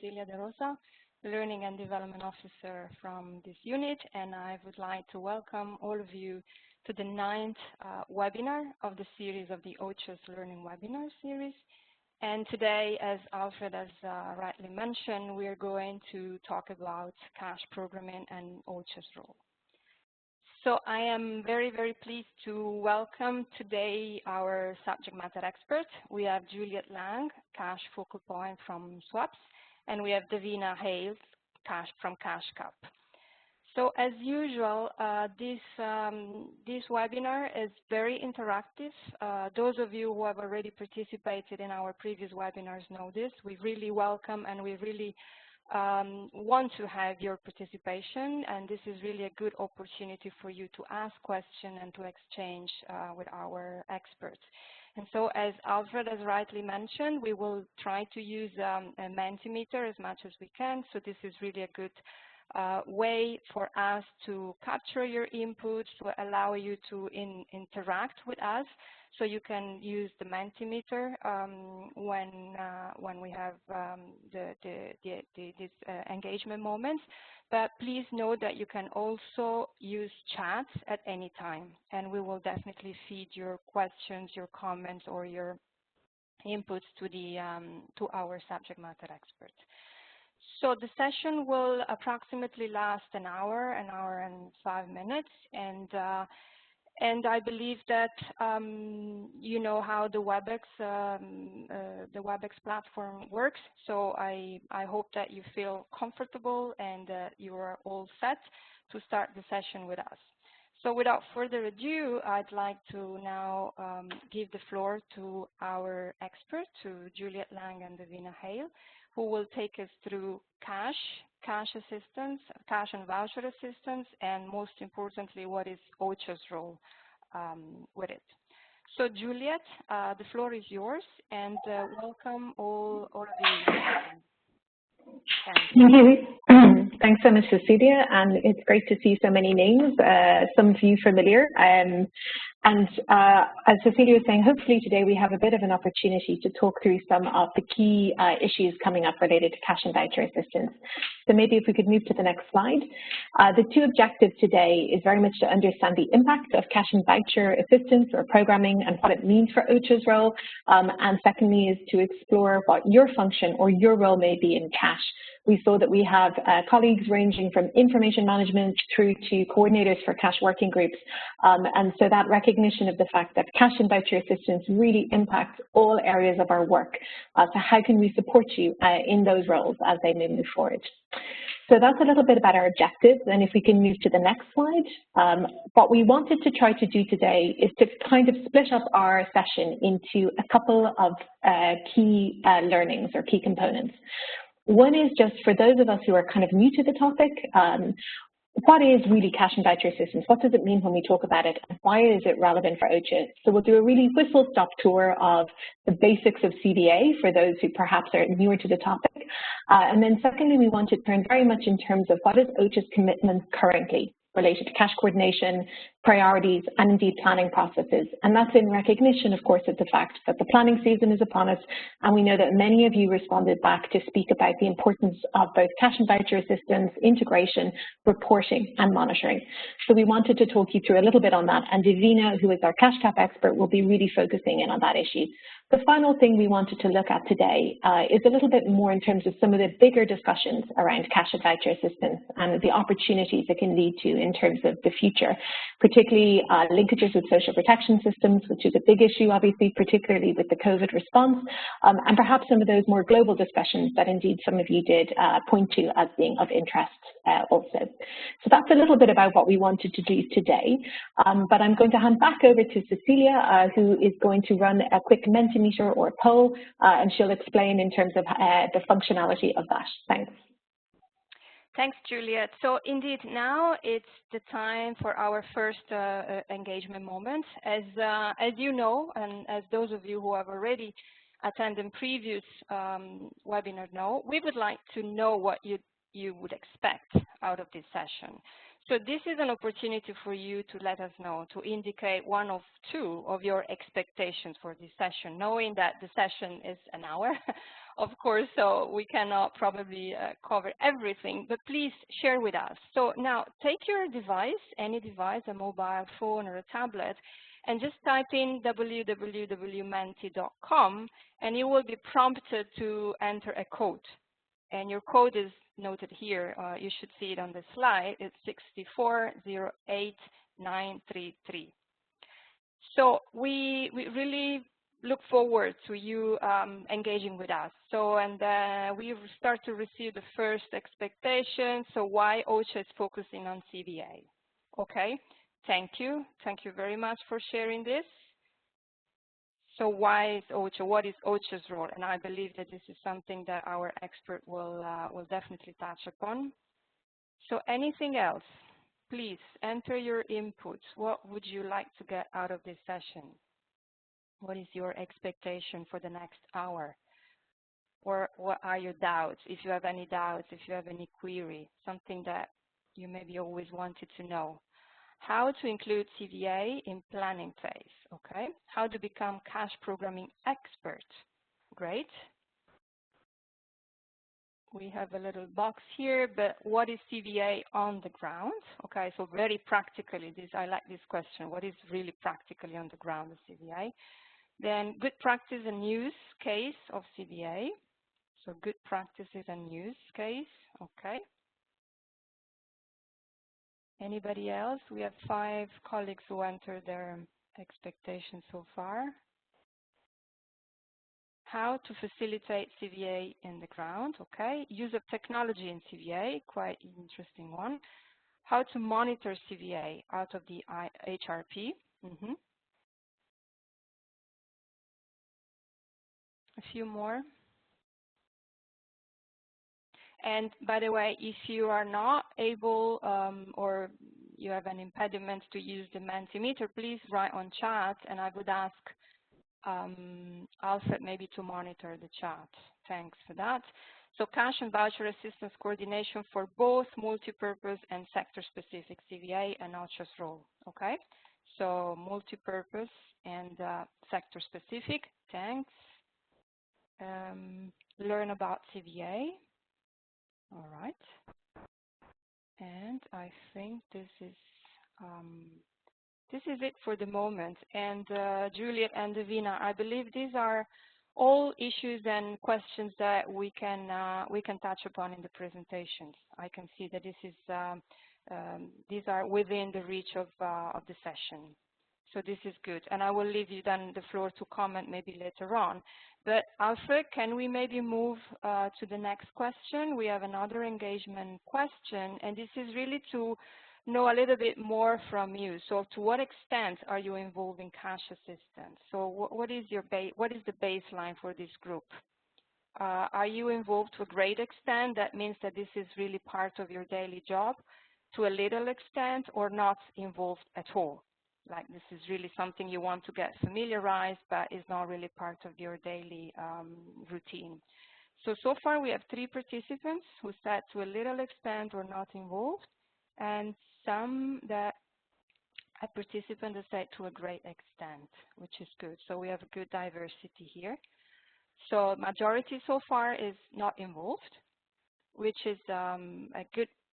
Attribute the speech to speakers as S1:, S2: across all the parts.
S1: Cecilia De Rosa, Learning and Development Officer from this unit, and I would like to welcome all of you to the 9th webinar of the series of the OCHA's Learning Webinar series. And today, as Alfred has rightly mentioned, we are going to talk about cash programming and OCHA's role. So I am very, very pleased to welcome today our subject matter expert. We have Juliet Lang, Cash Focal Point from SWAPS, and we have Davina Hales, Cash from CashCap. So as usual, this webinar is very interactive. Those of you who have already participated in our previous webinars know this. We really welcome and we really want to have your participation, and this is really a good opportunity for you to ask questions and to exchange with our experts. And so, as Alfred has rightly mentioned, we will try to use a Mentimeter as much as we can, so this is really a good way for us to capture your input, to allow you to interact with us. So you can use the Mentimeter when we have these engagement moments. But please note that you can also use chats at any time, and we will definitely feed your questions, your comments, or your inputs to our subject matter experts. So the session will approximately last an hour and 5 minutes, and I believe that you know how the WebEx platform works. So I hope that you feel comfortable and that you are all set to start the session with us. So without further ado, I'd like to now give the floor to our experts, to Juliet Lang and Davina Hale, who will take us through cash assistance, cash and voucher assistance, and most importantly, what is OCHA's role with it. So Juliet, the floor is yours, and welcome all of you.
S2: Thanks so much, Cecilia, and it's great to see so many names, some of you familiar. As Cecilia was saying, hopefully today we have a bit of an opportunity to talk through some of the key issues coming up related to cash and voucher assistance. So maybe if we could move to the next slide. The two objectives today is very much to understand the impact of cash and voucher assistance or programming and what it means for OCHA's role. And secondly is to explore what your function or your role may be in cash. We saw that we have colleagues ranging from information management through to coordinators for cash working groups. And so that recognition of the fact that cash and voucher assistance really impacts all areas of our work. So how can we support you in those roles as they move forward? So that's a little bit about our objectives, and if we can move to the next slide. What we wanted to try to do today is to kind of split up our session into a couple of key learnings or key components. One is just for those of us who are kind of new to the topic, what is really cash and voucher assistance? What does it mean when we talk about it? And why is it relevant for OCHA? So we'll do a really whistle-stop tour of the basics of CDA for those who perhaps are newer to the topic. And then secondly, we want to turn very much in terms of what is OCHA's commitment currently related to cash coordination, priorities, and indeed planning processes. And that's in recognition, of course, of the fact that the planning season is upon us, and we know that many of you responded back to speak about the importance of both cash and voucher assistance, integration, reporting, and monitoring. So we wanted to talk you through a little bit on that, and Davina, who is our CashCap expert, will be really focusing in on that issue. The final thing we wanted to look at today is a little bit more in terms of some of the bigger discussions around cash and voucher assistance and the opportunities it can lead to in terms of the future, particularly linkages with social protection systems, which is a big issue, obviously, particularly with the COVID response, and perhaps some of those more global discussions that indeed some of you did point to as being of interest also. So that's a little bit about what we wanted to do today, but I'm going to hand back over to Cecilia, who is going to run a quick Mentimeter or poll, and she'll explain in terms of the functionality of that. Thanks.
S1: Thanks, Juliet. So indeed, now it's the time for our first engagement moment. As you know, and as those of you who have already attended previous webinars know, we would like to know what you would expect out of this session. So this is an opportunity for you to let us know, to indicate one of two of your expectations for this session, knowing that the session is an hour of course, so we cannot probably cover everything, but please share with us. So now take your device, any device, a mobile phone or a tablet, and just type in www.menti.com, and you will be prompted to enter a code. And your code is noted here. You should see it on the slide. It's 6408933. So we really look forward to you engaging with us. So, and we start to receive the first expectations. So why OCHA is focusing on CVA. Okay, thank you. Thank you very much for sharing this. So why is OCHA? What is OCHA's role? And I believe that this is something that our expert will definitely touch upon. So anything else? Please enter your inputs. What would you like to get out of this session? What is your expectation for the next hour? Or what are your doubts? If you have any doubts, if you have any query, something that you maybe always wanted to know. How to include CVA in planning phase, okay? How to become cash programming expert. Great. We have a little box here, but what is CVA on the ground? Okay, so very practically, I like this question. What is really practically on the ground of CVA? Then good practice and use case of CVA. So good practices and use case, okay. Anybody else? We have 5 colleagues who entered their expectations so far. How to facilitate CVA in the ground, okay. Use of technology in CVA, quite interesting one. How to monitor CVA out of the HRP. A few more. And by the way, if you are not able or you have an impediment to use the Mentimeter, please write on chat, and I would ask Alfred maybe to monitor the chat. Thanks for that. So cash and voucher assistance coordination for both multipurpose and sector-specific CVA and OCHA's role, okay? So multipurpose and sector-specific, thanks. Learn about CVA. All right, and I think this is it for the moment. And Juliet and Davina, I believe these are all issues and questions that we can touch upon in the presentations. I can see that this is these are within the reach of the session. So this is good, and I will leave you then the floor to comment maybe later on. But Alfred, can we maybe move to the next question? We have another engagement question, and this is really to know a little bit more from you. So to what extent are you involved in cash assistance? So what is the baseline for this group? Are you involved to a great extent? That means that this is really part of your daily job. To a little extent, or not involved at all? Like this is really something you want to get familiarized, but is not really part of your daily routine. So far we have 3 participants who said to a little extent or not involved, and some that a participant has said to a great extent, which is good. So we have a good diversity here. So majority so far is not involved, which is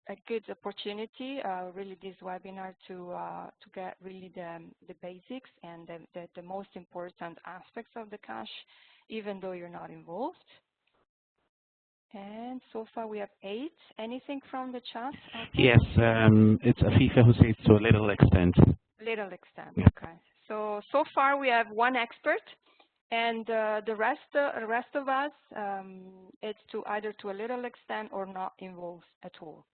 S1: a good opportunity, really, this webinar to get really the basics and the most important aspects of the cash, even though you're not involved. And so far we have 8. Anything from the chat?
S3: Yes, it's Afifa who says to a little extent.
S1: Little extent,
S3: yeah.
S1: Okay. So far we have 1 expert, and the rest of us, it's either to a little extent or not involved at all.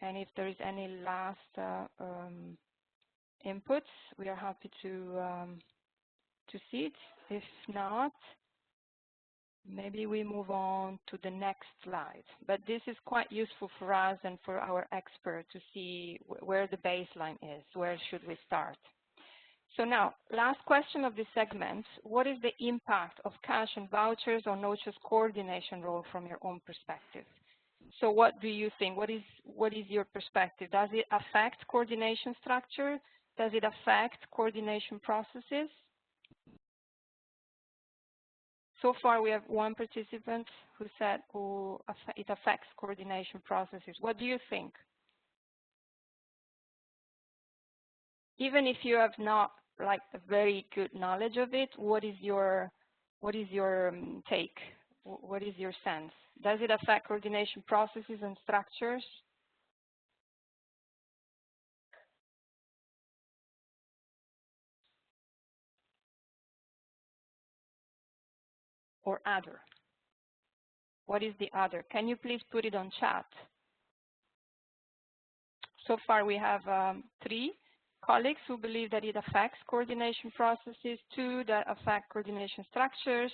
S1: And if there is any last inputs, we are happy to see it. If not, maybe we move on to the next slide. But this is quite useful for us and for our expert to see where the baseline is. Where should we start? So now, last question of this segment: what is the impact of cash and vouchers on OCHA's coordination role from your own perspective? So what do you think? What is your perspective? Does it affect coordination structure? Does it affect coordination processes? So far, we have one participant who said it affects coordination processes. What do you think? Even if you have not like a very good knowledge of it, what is your take? What is your sense? Does it affect coordination processes and structures? Or other? What is the other? Can you please put it on chat? So far, we have 3 colleagues who believe that it affects coordination processes, 2 that affect coordination structures,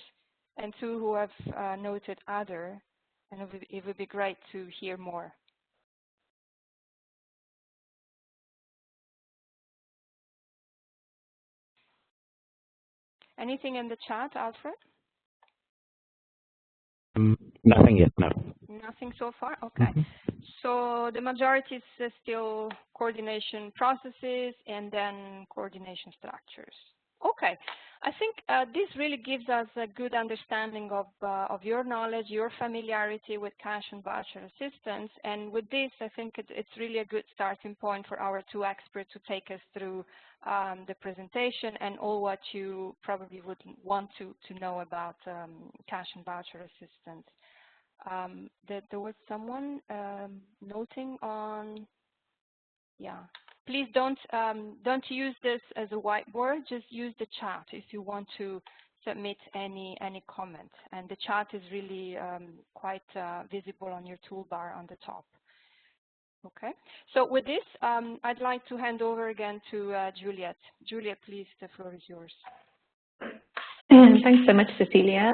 S1: and 2 who have noted other. And it would be great to hear more. Anything in the chat, Alfred?
S3: Nothing yet, no.
S1: Nothing so far? Okay. So the majority is still coordination processes and then coordination structures. Okay. I think this really gives us a good understanding of your knowledge, your familiarity with cash and voucher assistance. And with this, I think it's really a good starting point for our 2 experts to take us through the presentation and all what you probably would want to know about cash and voucher assistance. There was someone noting on, yeah. Please don't use this as a whiteboard. Just use the chat if you want to submit any comment. And the chat is really quite visible on your toolbar on the top. Okay. So with this, I'd like to hand over again to Juliet. Juliet, please, the floor is yours.
S2: Thanks so much, Cecilia.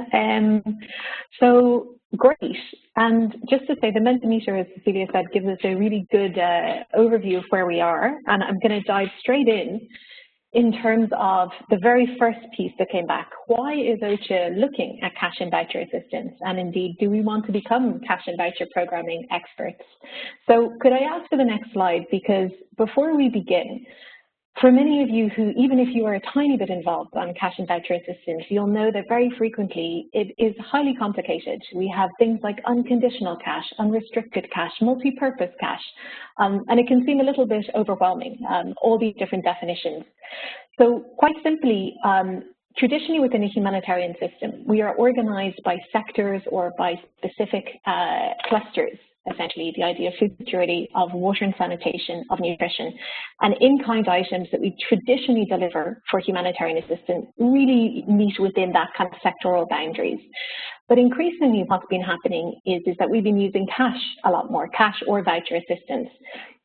S2: So great. And just to say, the Mentimeter, as Cecilia said, gives us a really good overview of where we are. And I'm going to dive straight in terms of the very first piece that came back. Why is OCHA looking at cash and voucher assistance? And indeed, do we want to become cash and voucher programming experts? So could I ask for the next slide? Because before we begin, for many of you who, even if you are a tiny bit involved on cash and voucher assistance, you'll know that very frequently it is highly complicated. We have things like unconditional cash, unrestricted cash, multi-purpose cash, and it can seem a little bit overwhelming, all these different definitions. So quite simply, traditionally within a humanitarian system, we are organized by sectors or by specific clusters. Essentially, the idea of food security, of water and sanitation, of nutrition, and in-kind items that we traditionally deliver for humanitarian assistance really meet within that kind of sectoral boundaries. But increasingly what's been happening is that we've been using cash a lot more, cash or voucher assistance.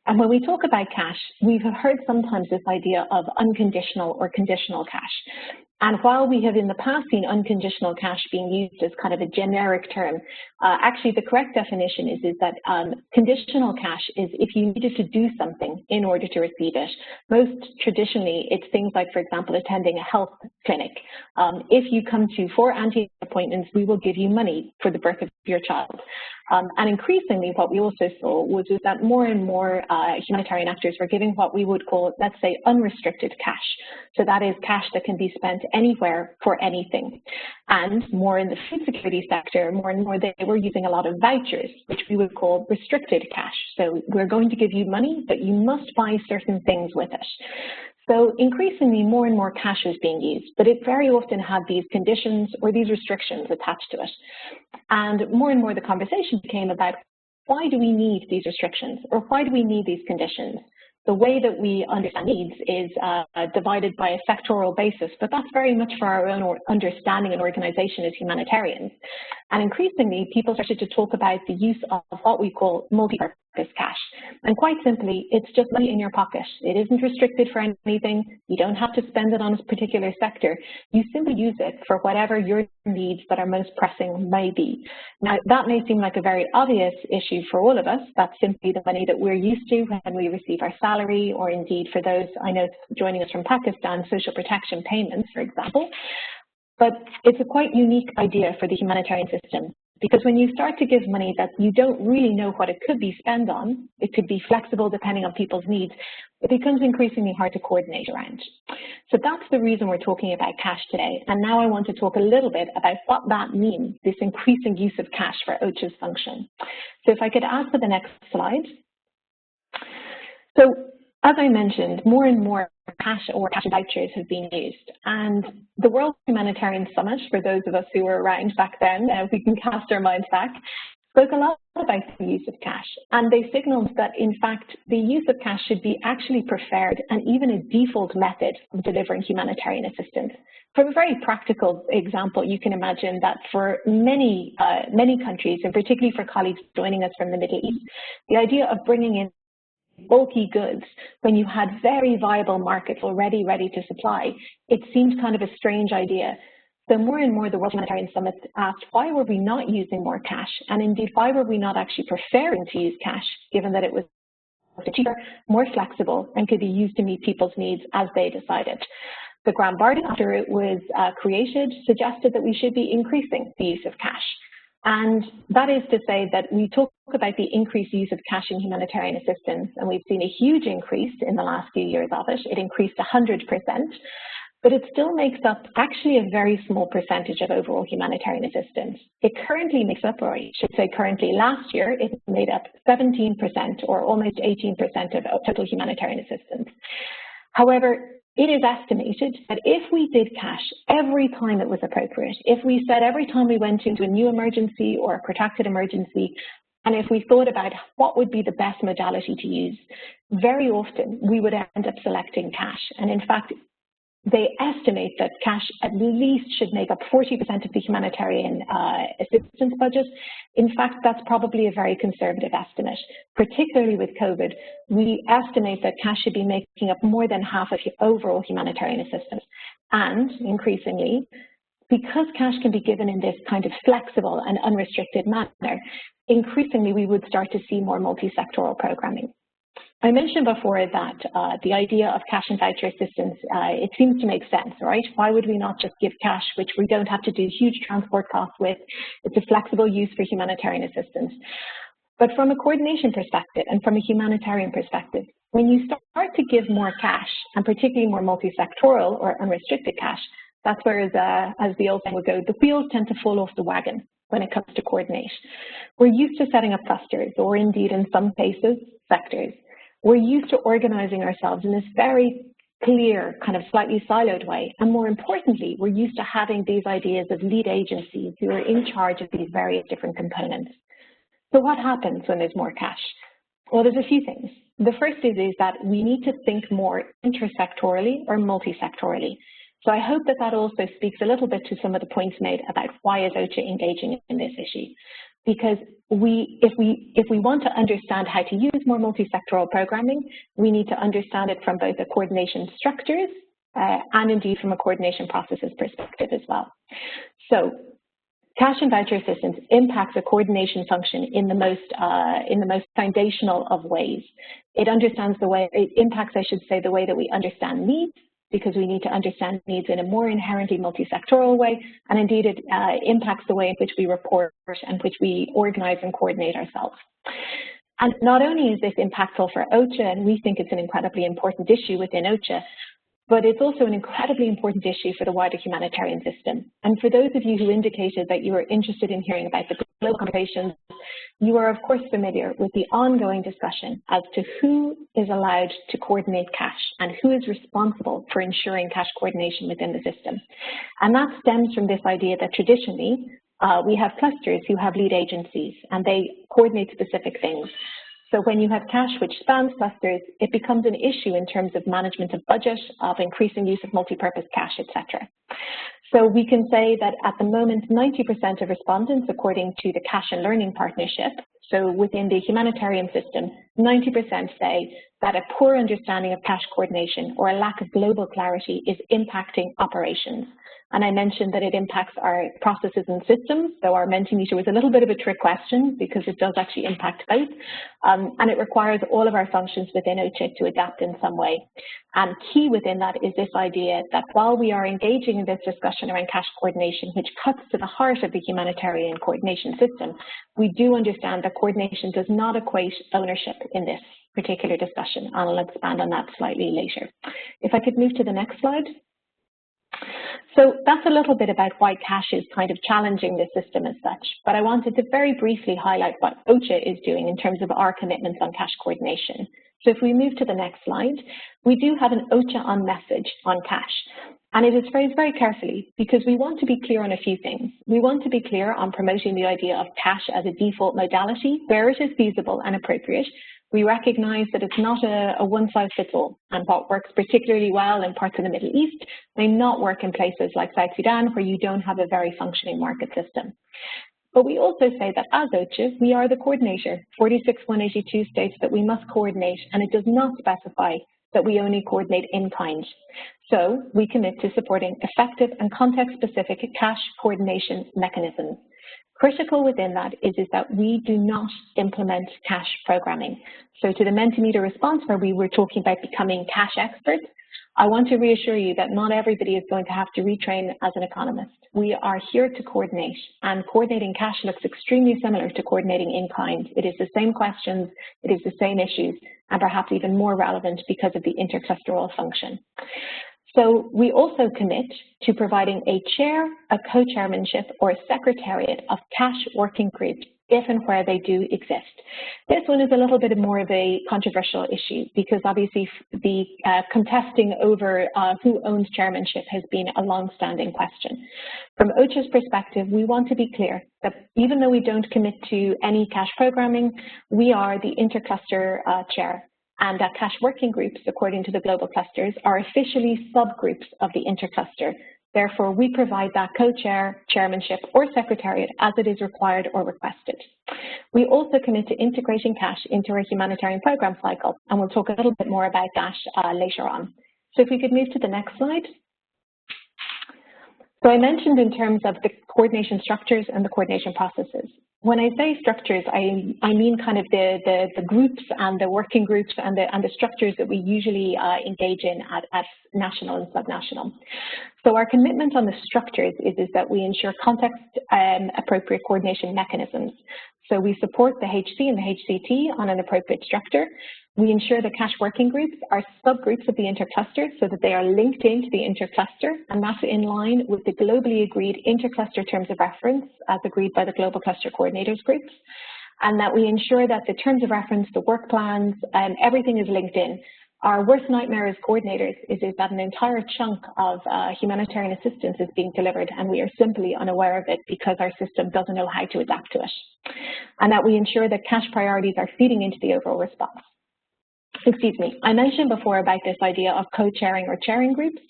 S2: And when we talk about cash, we've heard sometimes this idea of unconditional or conditional cash. And while we have in the past seen unconditional cash being used as kind of a generic term, actually the correct definition is that conditional cash is if you needed to do something in order to receive it. Most traditionally, it's things like, for example, attending a health clinic. If you come to 4 antenatal appointments, we will give you money for the birth of your child. And increasingly, what we also saw was that more and more humanitarian actors were giving what we would call, let's say, unrestricted cash. So that is cash that can be spent anywhere for anything. And more in the food security sector, more and more they were using a lot of vouchers, which we would call restricted cash. So we're going to give you money, but you must buy certain things with it. So increasingly, more and more cash is being used, but it very often had these conditions or these restrictions attached to it. And more the conversation became about why do we need these restrictions or why do we need these conditions? The way that we understand needs is divided by a sectoral basis, but that's very much for our own understanding and organization as humanitarians. And increasingly, people started to talk about the use of what we call multi-purpose cash. And quite simply, it's just money in your pocket. It isn't restricted for anything. You don't have to spend it on a particular sector. You simply use it for whatever your needs that are most pressing may be. Now, that may seem like a very obvious issue for all of us. That's simply the money that we're used to when we receive our salary, or indeed for those I know joining us from Pakistan, social protection payments, for example. But it's a quite unique idea for the humanitarian system, because when you start to give money that you don't really know what it could be spent on, it could be flexible depending on people's needs, it becomes increasingly hard to coordinate around. So that's the reason we're talking about cash today. And now I want to talk a little bit about what that means, this increasing use of cash for OCHA's function. So if I could ask for the next slide. So as I mentioned, more and more cash or cash vouchers have been used. And the World Humanitarian Summit, for those of us who were around back then, if we can cast our minds back, spoke a lot about the use of cash. And they signaled that, in fact, the use of cash should be actually preferred and even a default method of delivering humanitarian assistance. For a very practical example, you can imagine that for many countries, and particularly for colleagues joining us from the Middle East, the idea of bringing in bulky goods when you had very viable markets already ready to supply, it seemed kind of a strange idea. So more and more the World Humanitarian Summit asked, why were we not using more cash? And indeed, why were we not actually preferring to use cash, given that it was cheaper, more flexible, and could be used to meet people's needs as they decided? The Grand Bargain, after it was created, suggested that we should be increasing the use of cash. And that is to say that we talk about the increased use of cash in humanitarian assistance, and we've seen a huge increase in the last few years of it. It increased 100%, but it still makes up actually a very small percentage of overall humanitarian assistance. It currently makes up, or I should say currently last year, it made up 17% or almost 18% of total humanitarian assistance. However, it is estimated that if we did cash every time it was appropriate, if we said every time we went into a new emergency or a protracted emergency, and if we thought about what would be the best modality to use, very often we would end up selecting cash. And in fact, they estimate that cash at least should make up 40% of the humanitarian assistance budget. In fact, that's probably a very conservative estimate. Particularly with COVID, we estimate that cash should be making up more than half of overall humanitarian assistance. And increasingly, because cash can be given in this kind of flexible and unrestricted manner, increasingly we would start to see more multi-sectoral programming. I mentioned before that the idea of cash and voucher assistance, it seems to make sense, right? Why would we not just give cash, which we don't have to do huge transport costs with? It's a flexible use for humanitarian assistance. But from a coordination perspective and from a humanitarian perspective, when you start to give more cash, and particularly more multi-sectoral or unrestricted cash, that's where, as the old saying would go, the wheels tend to fall off the wagon when it comes to coordinate. We're used to setting up clusters, or indeed in some cases, sectors. We're used to organizing ourselves in this very clear, kind of slightly siloed way. And more importantly, we're used to having these ideas of lead agencies who are in charge of these various different components. So what happens when there's more cash? Well, there's a few things. The first is that we need to think more intersectorally or multisectorally. So I hope that that also speaks a little bit to some of the points made about why is OCHA engaging in this issue. Because if we want to understand how to use more multi-sectoral programming, we need to understand it from both a coordination structures and indeed from a coordination processes perspective as well. So cash and voucher assistance impacts a coordination function in the most foundational of ways. It impacts, I should say, the way that we understand needs, because we need to understand needs in a more inherently multi-sectoral way, and indeed it impacts the way in which we report and which we organize and coordinate ourselves. And not only is this impactful for OCHA, and we think it's an incredibly important issue within OCHA, but it's also an incredibly important issue for the wider humanitarian system. And for those of you who indicated that you were interested in hearing about the global conversations, you are of course familiar with the ongoing discussion as to who is allowed to coordinate cash and who is responsible for ensuring cash coordination within the system. And that stems from this idea that traditionally we have clusters who have lead agencies and they coordinate specific things. So when you have cash which spans clusters, it becomes an issue in terms of management of budget, of increasing use of multi-purpose cash, etc. So we can say that at the moment, 90% of respondents, according to the Cash and Learning Partnership, so within the humanitarian system, 90% say that a poor understanding of cash coordination or a lack of global clarity is impacting operations. And I mentioned that it impacts our processes and systems, so our Mentimeter was a little bit of a trick question because it does actually impact both. And it requires all of our functions within OCHA to adapt in some way. And key within that is this idea that while we are engaging in this discussion around cash coordination, which cuts to the heart of the humanitarian coordination system, we do understand that coordination does not equate ownership in this particular discussion, and I'll expand on that slightly later. If I could move to the next slide. So that's a little bit about why cash is kind of challenging the system as such, but I wanted to very briefly highlight what OCHA is doing in terms of our commitments on cash coordination. So if we move to the next slide, we do have an OCHA on message on cash, and it is phrased very carefully because we want to be clear on a few things. We want to be clear on promoting the idea of cash as a default modality where it is feasible and appropriate. We recognize that it's not a one-size-fits-all, and what works particularly well in parts of the Middle East may not work in places like South Sudan where you don't have a very functioning market system. But we also say that as OCHA, we are the coordinator. 46.182 states that we must coordinate, and it does not specify that we only coordinate in kind. So we commit to supporting effective and context-specific cash coordination mechanisms. Critical within that is that we do not implement cash programming. So to the Mentimeter response where we were talking about becoming cash experts, I want to reassure you that not everybody is going to have to retrain as an economist. We are here to coordinate, and coordinating cash looks extremely similar to coordinating in kind. It is the same questions, it is the same issues, and perhaps even more relevant because of the interclusteral function. So we also commit to providing a chair, a co-chairmanship, or a secretariat of cash working groups if and where they do exist. This one is a little bit more of a controversial issue because obviously the contesting over who owns chairmanship has been a long-standing question. From OCHA's perspective, we want to be clear that even though we don't commit to any cash programming, we are the intercluster chair, and that cash working groups, according to the global clusters, are officially subgroups of the intercluster. Therefore, we provide that co-chair, chairmanship, or secretariat as it is required or requested. We also commit to integrating cash into our humanitarian program cycle, and we'll talk a little bit more about that later on. So if we could move to the next slide. So I mentioned in terms of the coordination structures and the coordination processes. When I say structures, I mean kind of the groups and the working groups and the structures that we usually engage in at national and subnational. So our commitment on the structures is that we ensure context appropriate coordination mechanisms. So we support the HC and the HCT on an appropriate structure. We ensure that cash working groups are subgroups of the intercluster so that they are linked into the intercluster, and that's in line with the globally agreed intercluster terms of reference as agreed by the global cluster coordinators groups, and that we ensure that the terms of reference, the work plans, everything is linked in. Our worst nightmare as coordinators is that an entire chunk of humanitarian assistance is being delivered and we are simply unaware of it because our system doesn't know how to adapt to it. And that we ensure that cash priorities are feeding into the overall response. Excuse me, I mentioned before about this idea of co-chairing or chairing groups.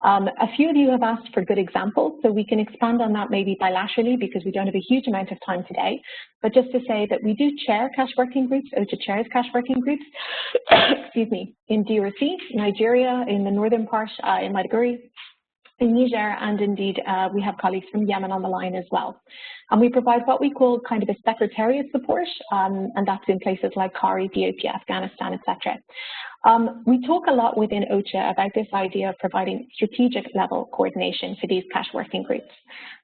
S2: A few of you have asked for good examples, so we can expand on that maybe bilaterally because we don't have a huge amount of time today. But just to say that we do chair cash working groups, OCHA chairs cash working groups, excuse me, in DRC, Nigeria, in the northern part, in Maiduguri, in Niger, and indeed we have colleagues from Yemen on the line as well. And we provide what we call kind of a secretariat support, and that's in places like CAR, Ethiopia, Afghanistan, etc. We talk a lot within OCHA about this idea of providing strategic level coordination for these cash working groups.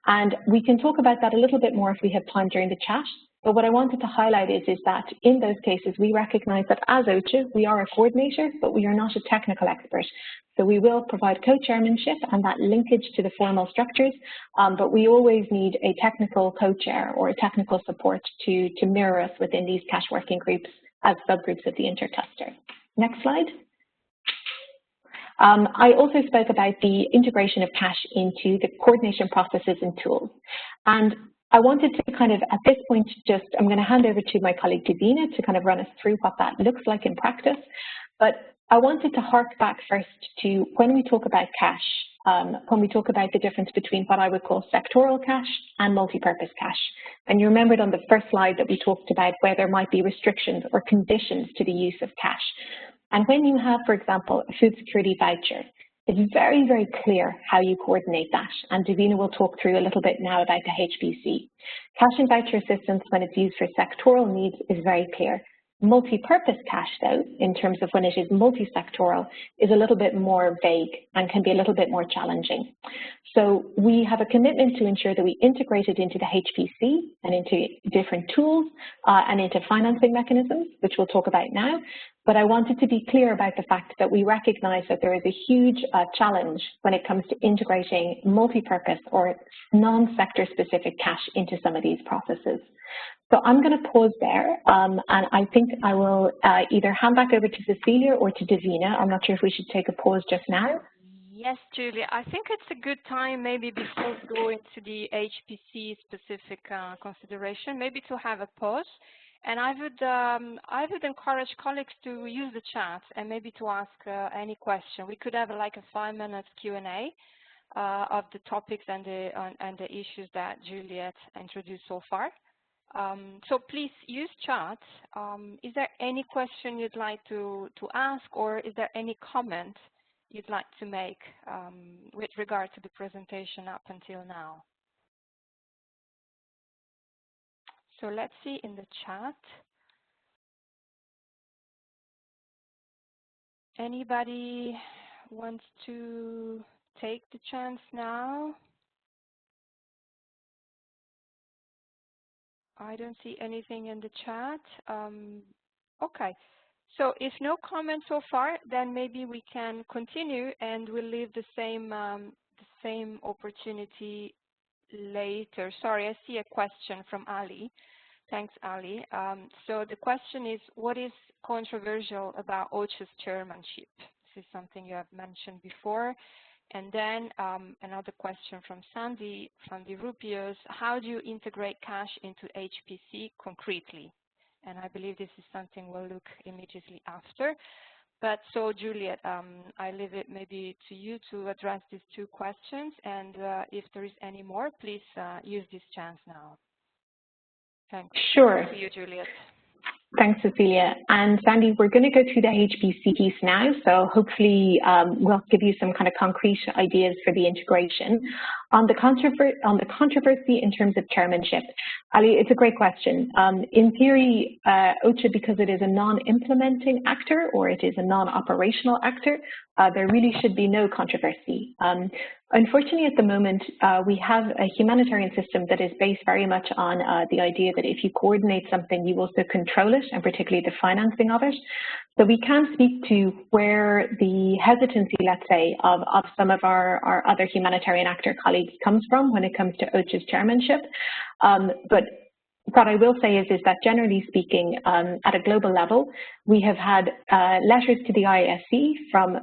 S2: And we can talk about that a little bit more if we have time during the chat. But what I wanted to highlight is that in those cases, we recognize that as OCHA, we are a coordinator, but we are not a technical expert. So we will provide co-chairmanship and that linkage to the formal structures, but we always need a technical co-chair or a technical support to mirror us within these cash working groups as subgroups of the intercluster. Next slide. I also spoke about the integration of cash into the coordination processes and tools. And I wanted to kind of, at this point, I'm going to hand over to my colleague Davina to kind of run us through what that looks like in practice. But I wanted to hark back first to when we talk about cash, when we talk about the difference between what I would call sectoral cash and multi-purpose cash. And you remembered on the first slide that we talked about where there might be restrictions or conditions to the use of cash. And when you have, for example, a food security voucher, it's very, very clear how you coordinate that. And Davina will talk through a little bit now about the HBC. Cash and voucher assistance when it's used for sectoral needs is very clear. Multi-purpose cash, though, in terms of when it is multi-sectoral, is a little bit more vague and can be a little bit more challenging. So we have a commitment to ensure that we integrate it into the HPC and into different tools and into financing mechanisms, which we'll talk about now. But I wanted to be clear about the fact that we recognize that there is a huge challenge when it comes to integrating multi-purpose or non-sector specific cash into some of these processes. So I'm going to pause there, and I think I will either hand back over to Cecilia or to Davina. I'm not sure if we should take a pause just now.
S1: Yes, Julia, I think it's a good time maybe before we go into the HPC specific consideration, maybe to have a pause. And I would encourage colleagues to use the chat and maybe to ask any question. We could have like a 5-minute Q&A of the topics and the issues that Juliet introduced so far. So please use chat. Is there any question you'd like to ask, or is there any comment you'd like to make with regard to the presentation up until now? So let's see in the chat. Anybody wants to take the chance now? I don't see anything in the chat. Okay, so if no comment so far, then maybe we can continue, and we'll leave the same opportunity later. Sorry, I see a question from Ali. Thanks, Ali. So the question is, what is controversial about OCHA's chairmanship? This is something you have mentioned before. And then another question from Sandy Rupios, how do you integrate cash into HPC concretely? And I believe this is something we'll look immediately after. But so, Juliet, I leave it maybe to you to address these two questions. And if there is any more, please use this chance now. Thanks.
S2: Sure.
S1: To you, Juliet.
S2: Thanks, Cecilia. And Sandy, we're going to go through the HPC piece now, so hopefully we'll give you some kind of concrete ideas for the integration. On the controversy in terms of chairmanship, Ali, it's a great question. In theory, OCHA, because it is a non-implementing actor or it is a non-operational actor, there really should be no controversy. Unfortunately, at the moment, we have a humanitarian system that is based very much on the idea that if you coordinate something, you also control it, and particularly the financing of it. So we can speak to where the hesitancy, let's say, of some of our other humanitarian actor colleagues comes from when it comes to OCHA's chairmanship. But what I will say is that generally speaking, at a global level, we have had letters to the ISC from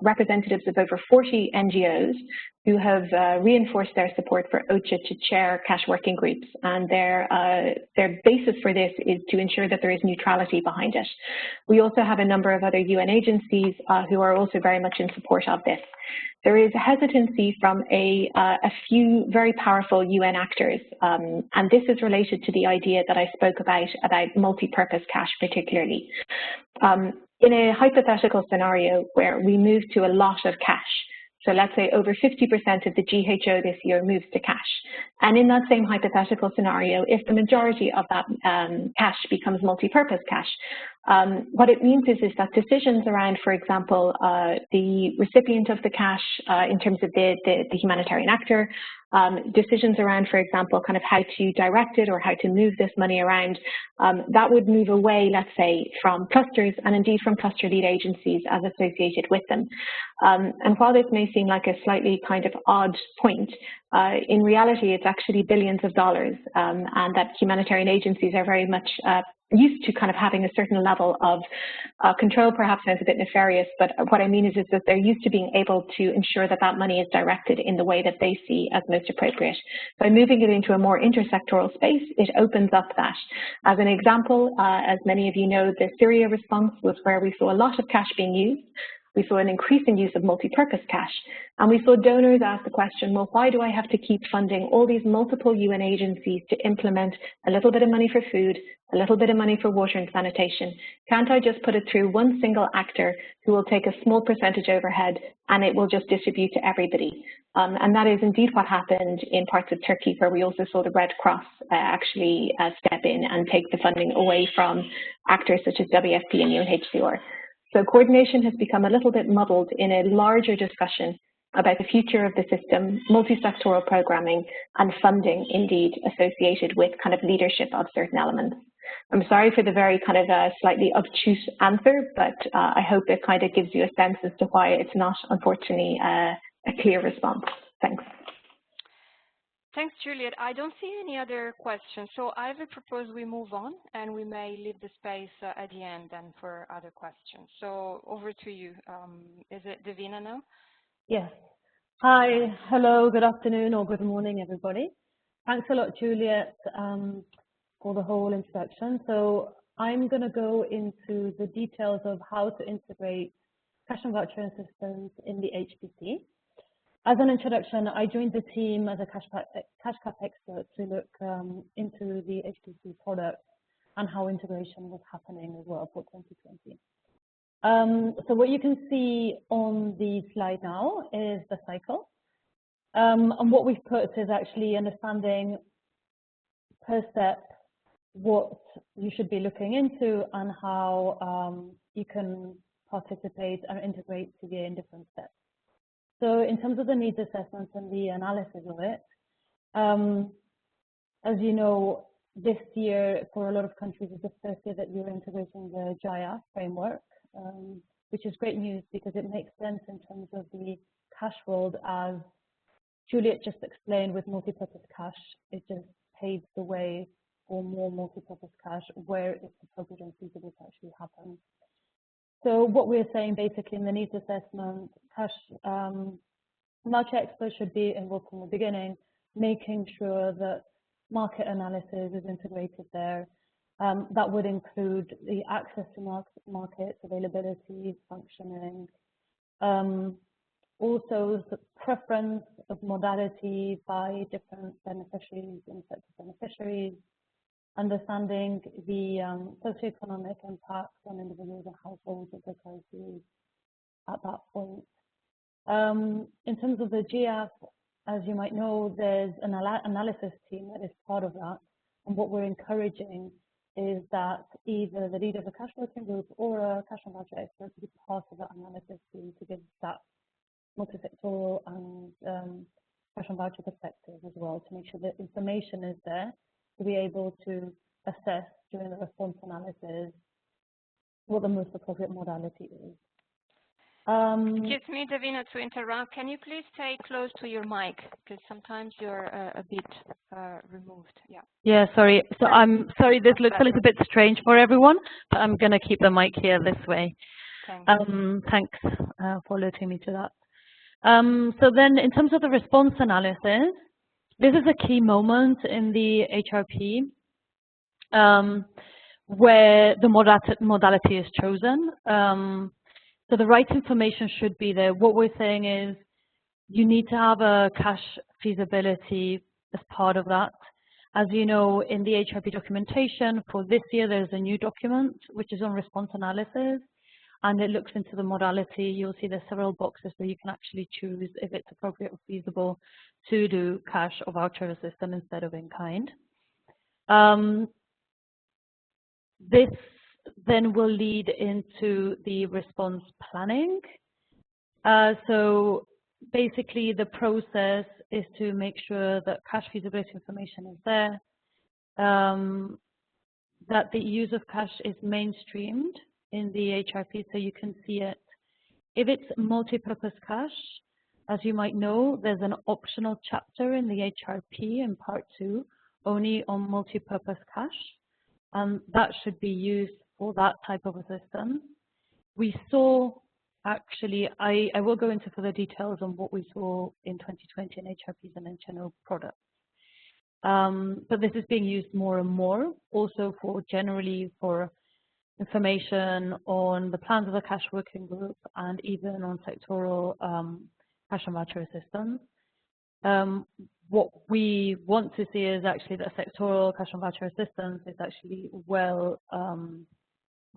S2: representatives of over 40 NGOs who have reinforced their support for OCHA to chair cash working groups. And their basis for this is to ensure that there is neutrality behind it. We also have a number of other UN agencies who are also very much in support of this. There is hesitancy from a few very powerful UN actors, and this is related to the idea that I spoke about multi-purpose cash particularly. In a hypothetical scenario where we move to a lot of cash, so let's say over 50% of the GHO this year moves to cash. And in that same hypothetical scenario, if the majority of that cash becomes multi-purpose cash, what it means is that decisions around, for example, the recipient of the cash in terms of the humanitarian actor, decisions around, for example, kind of how to direct it or how to move this money around, that would move away, let's say, from clusters and indeed from cluster lead agencies as associated with them. And while this may seem like a slightly kind of odd point, in reality, it's actually billions of dollars, and that humanitarian agencies are very much used to kind of having a certain level of control. Perhaps sounds a bit nefarious, but what I mean is that they're used to being able to ensure that that money is directed in the way that they see as most appropriate. By moving it into a more intersectoral space, it opens up that. As an example, as many of you know, the Syria response was where we saw a lot of cash being used. We saw an increasing use of multi-purpose cash. And we saw donors ask the question, well, why do I have to keep funding all these multiple UN agencies to implement a little bit of money for food, a little bit of money for water and sanitation? Can't I just put it through one single actor who will take a small percentage overhead and it will just distribute to everybody? And that is indeed what happened in parts of Turkey, where we also saw the Red Cross actually step in and take the funding away from actors such as WFP and UNHCR. So coordination has become a little bit muddled in a larger discussion about the future of the system, multi-sectoral programming, and funding, indeed, associated with kind of leadership of certain elements. I'm sorry for the very kind of slightly obtuse answer, but I hope it kind of gives you a sense as to why it's not, unfortunately, a clear response. Thanks.
S1: Thanks, Juliet. I don't see any other questions, so I will propose we move on, and we may leave the space at the end then for other questions. So over to you. Is it Davina now?
S4: Yes. Hi, hello, good afternoon or good morning, everybody. Thanks a lot, Juliet, for the whole introduction. So I'm going to go into the details of how to integrate cash and voucher assistance in the HPC. As an introduction, I joined the team as a cash cap expert to look into the HPC product and how integration was happening as well for 2020. So what you can see on the slide now is the cycle. And what we've put is actually understanding per step what you should be looking into and how you can participate and integrate CVA in different steps. So in terms of the needs assessment and the analysis of it, as you know, this year for a lot of countries is the first year that you're integrating the JIA framework, which is great news because it makes sense in terms of the cash world. As Juliet just explained with multi-purpose cash, it just paves the way for more multi-purpose cash where it's appropriate and feasible to actually happen. So what we're saying basically in the needs assessment, cash voucher experts should be involved from the beginning, making sure that market analysis is integrated there. That would include the access to markets, availability, functioning, also the preference of modality by different beneficiaries and sets of beneficiaries, understanding the socioeconomic impacts on individuals and households of the crises at that point. In terms of the GF, as you might know, there's an analysis team that is part of that. And what we're encouraging is that either the leader of a cash working group or a cash and voucher expert to be part of that analysis team to give that multi-sectoral and cash and voucher perspective as well, to make sure that information is there to be able to assess during the response analysis what the most appropriate modality is.
S1: Excuse me, Davina, to interrupt. Can you please stay close to your mic? Because sometimes you're a bit removed. Yeah.
S4: Yeah, sorry. So I'm sorry, this looks a little bit strange for everyone, but I'm going to keep the mic here this way. Thanks for alerting me to that. So then in terms of the response analysis, this is a key moment in the HRP where the modality is chosen. So the right information should be there. What we're saying is you need to have a cash feasibility as part of that. As you know, in the HRP documentation for this year, there's a new document which is on response analysis, and it looks into the modality. You'll see there's several boxes where you can actually choose if it's appropriate or feasible to do cash or voucher assistance instead of in kind. This then will lead into the response planning. So basically the process is to make sure that cash feasibility information is there, that the use of cash is mainstreamed in the HRP so you can see it. If it's multi-purpose cash, as you might know, there's an optional chapter in the HRP in part 2 only on multi-purpose cash, and that should be used for that type of assistance. We saw, actually, I will go into further details on what we saw in 2020 in HRPs and NCHNO products. But this is being used more and more, also for generally for information on the plans of the cash working group and even on sectoral cash and voucher assistance. What we want to see is actually that sectoral cash and voucher assistance is actually well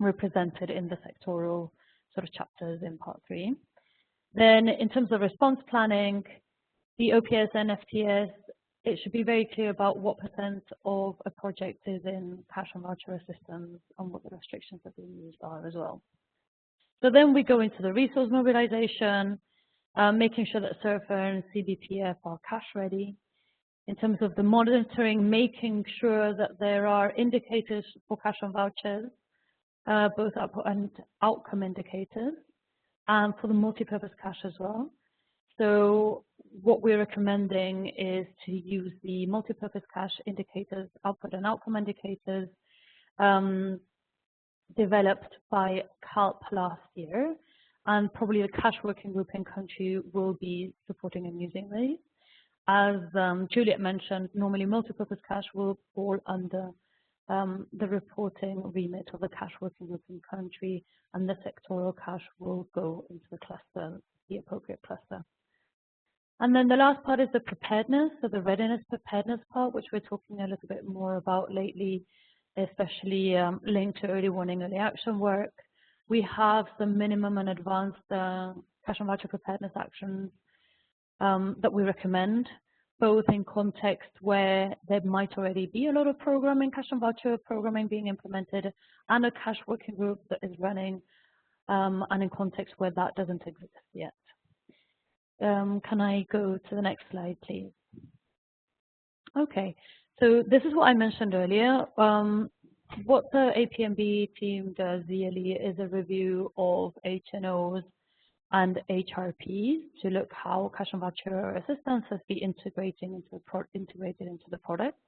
S4: represented in the sectoral sort of chapters in part 3. Then in terms of response planning, the OPS and FTS, it should be very clear about what % of a project is in cash and voucher assistance and what the restrictions that being used are as well. So then we go into the resource mobilization, making sure that SURFR and CBPF are cash ready. in terms of the monitoring, making sure that there are indicators for cash and vouchers, both output and outcome indicators, and for the multi-purpose cash as well. So what we're recommending is to use the multi-purpose cash indicators, output and outcome indicators, developed by CALP last year, and probably the cash working group in country will be supporting and using these. As Juliet mentioned, normally multi-purpose cash will fall under the reporting remit of the cash working group in country, and the sectoral cash will go into the cluster, the appropriate cluster. And then the last part is the preparedness, so the readiness preparedness part, which we're talking a little bit more about lately, especially linked to early warning, early action work. We have some minimum and advanced cash and voucher preparedness actions that we recommend, both in context where there might already be a lot of programming, cash and voucher programming being implemented, and a cash working group that is running, and in context where that doesn't exist yet. Can I go to the next slide, please? Okay, so this is what I mentioned earlier. What the APMB team does yearly is a review of HNOs and HRPs to look how cash and voucher assistance has been integrated into the product.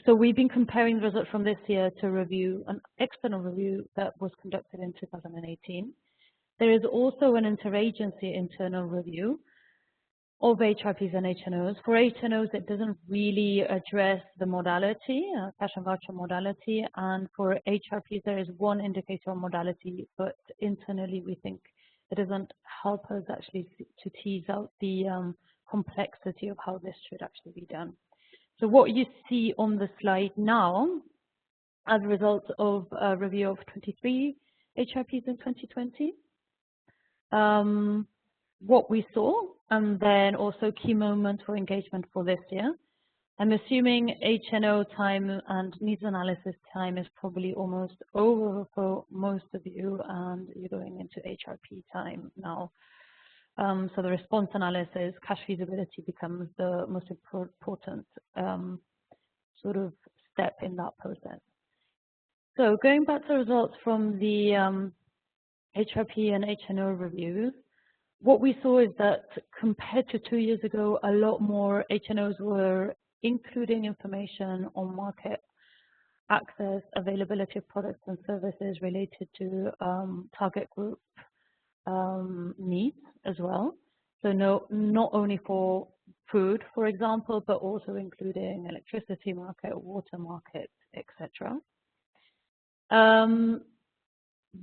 S4: So we've been comparing the results from this year to review, an external review that was conducted in 2018. There is also an interagency internal review of HRPs and HNOs. For HNOs, it doesn't really address the modality, cash and voucher modality, and for HRPs, there is one indicator on modality, but internally we think it doesn't help us actually to tease out the complexity of how this should actually be done. So what you see on the slide now, as a result of a review of 23 HRPs in 2020, what we saw, and then also key moments for engagement for this year. I'm assuming HNO time and needs analysis time is probably almost over for most of you, and you're going into HRP time now. So the response analysis, cash feasibility becomes the most important sort of step in that process. So going back to the results from the HRP and HNO reviews, what we saw is that compared to 2 years ago, a lot more HNOs were including information on market access, availability of products and services related to target group needs as well. So not only for food, for example, but also including electricity market, water market, etc.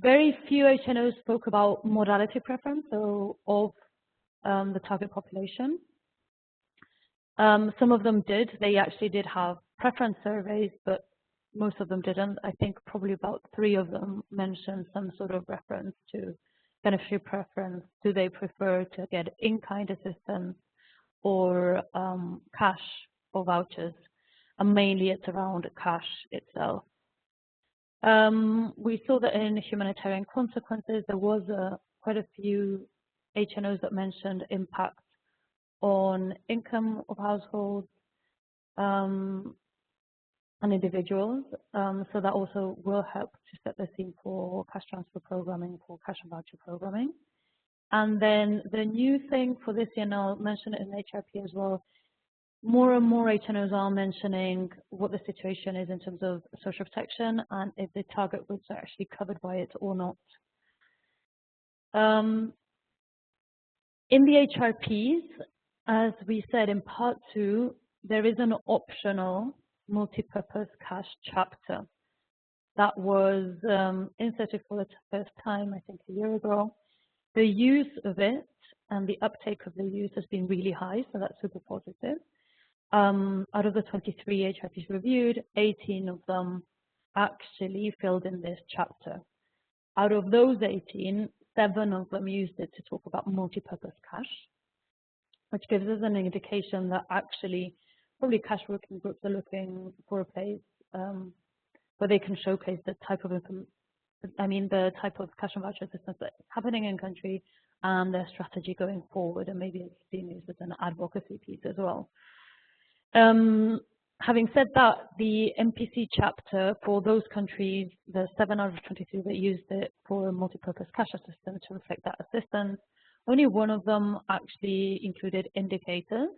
S4: Very few HNOs spoke about modality preference, so of the target population. Some of them did. They actually did have preference surveys, but most of them didn't. I think probably about 3 of them mentioned some sort of reference to beneficiary preference. Do they prefer to get in-kind assistance or cash or vouchers? And mainly it's around cash itself. We saw that in humanitarian consequences, there was quite a few HNOs that mentioned impact on income of households and individuals. So that also will help to set the scene for cash transfer programming, for cash and voucher programming. And then the new thing for this year, and I'll mention it in HRP as well, more and more HNOs are mentioning what the situation is in terms of social protection and if the target groups are actually covered by it or not. In the HRPs, as we said in part 2, there is an optional multi-purpose cash chapter that was inserted for the first time, I think, a year ago. The use of it and the uptake of the use has been really high, so that's super positive. Out of the 23 HRPs reviewed, 18 of them actually filled in this chapter. Out of those 18, 7 of them used it to talk about multi-purpose cash, which gives us an indication that actually probably cash working groups are looking for a place where they can showcase the type of the type of cash and voucher assistance that's happening in country, and their strategy going forward, and maybe it's being used as an advocacy piece as well. Having said that, the MPC chapter for those countries, the 7 out of 22 that used it for a multi-purpose cash assistance to reflect that assistance, only one of them actually included indicators.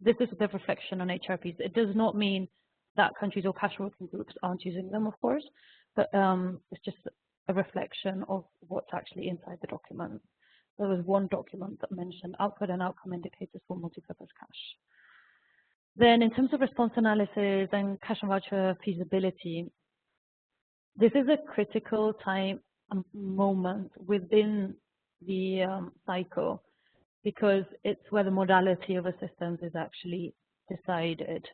S4: This is the reflection on HRPs. It does not mean that countries or cash working groups aren't using them, of course, but it's just a reflection of what's actually inside the document. There was one document that mentioned output and outcome indicators for multi-purpose cash. Then in terms of response analysis and cash and voucher feasibility, this is a critical time and moment within the cycle, because it's where the modality of assistance is actually decided.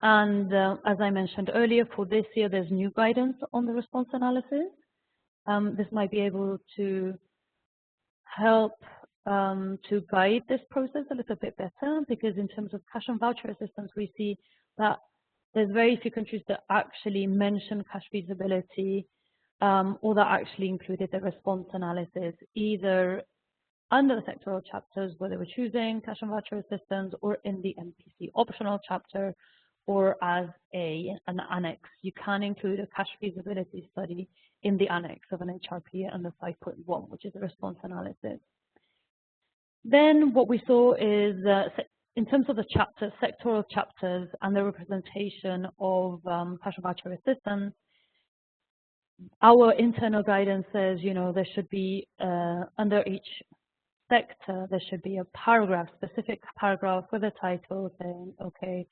S4: And as I mentioned earlier, for this year, there's new guidance on the response analysis. This might be able to help to guide this process a little bit better, because in terms of cash and voucher assistance, we see that there's very few countries that actually mention cash feasibility or that actually included the response analysis, either under the sectoral chapters where they were choosing cash and voucher assistance, or in the MPC optional chapter, or as an annex. You can include a cash feasibility study in the annex of an HRP under 5.1, which is a response analysis. Then what we saw is, in terms of the chapters, sectoral chapters and the representation of cash and voucher assistance, our internal guidance says, you know, there should be, under each sector, there should be a paragraph, specific paragraph with a title saying, okay,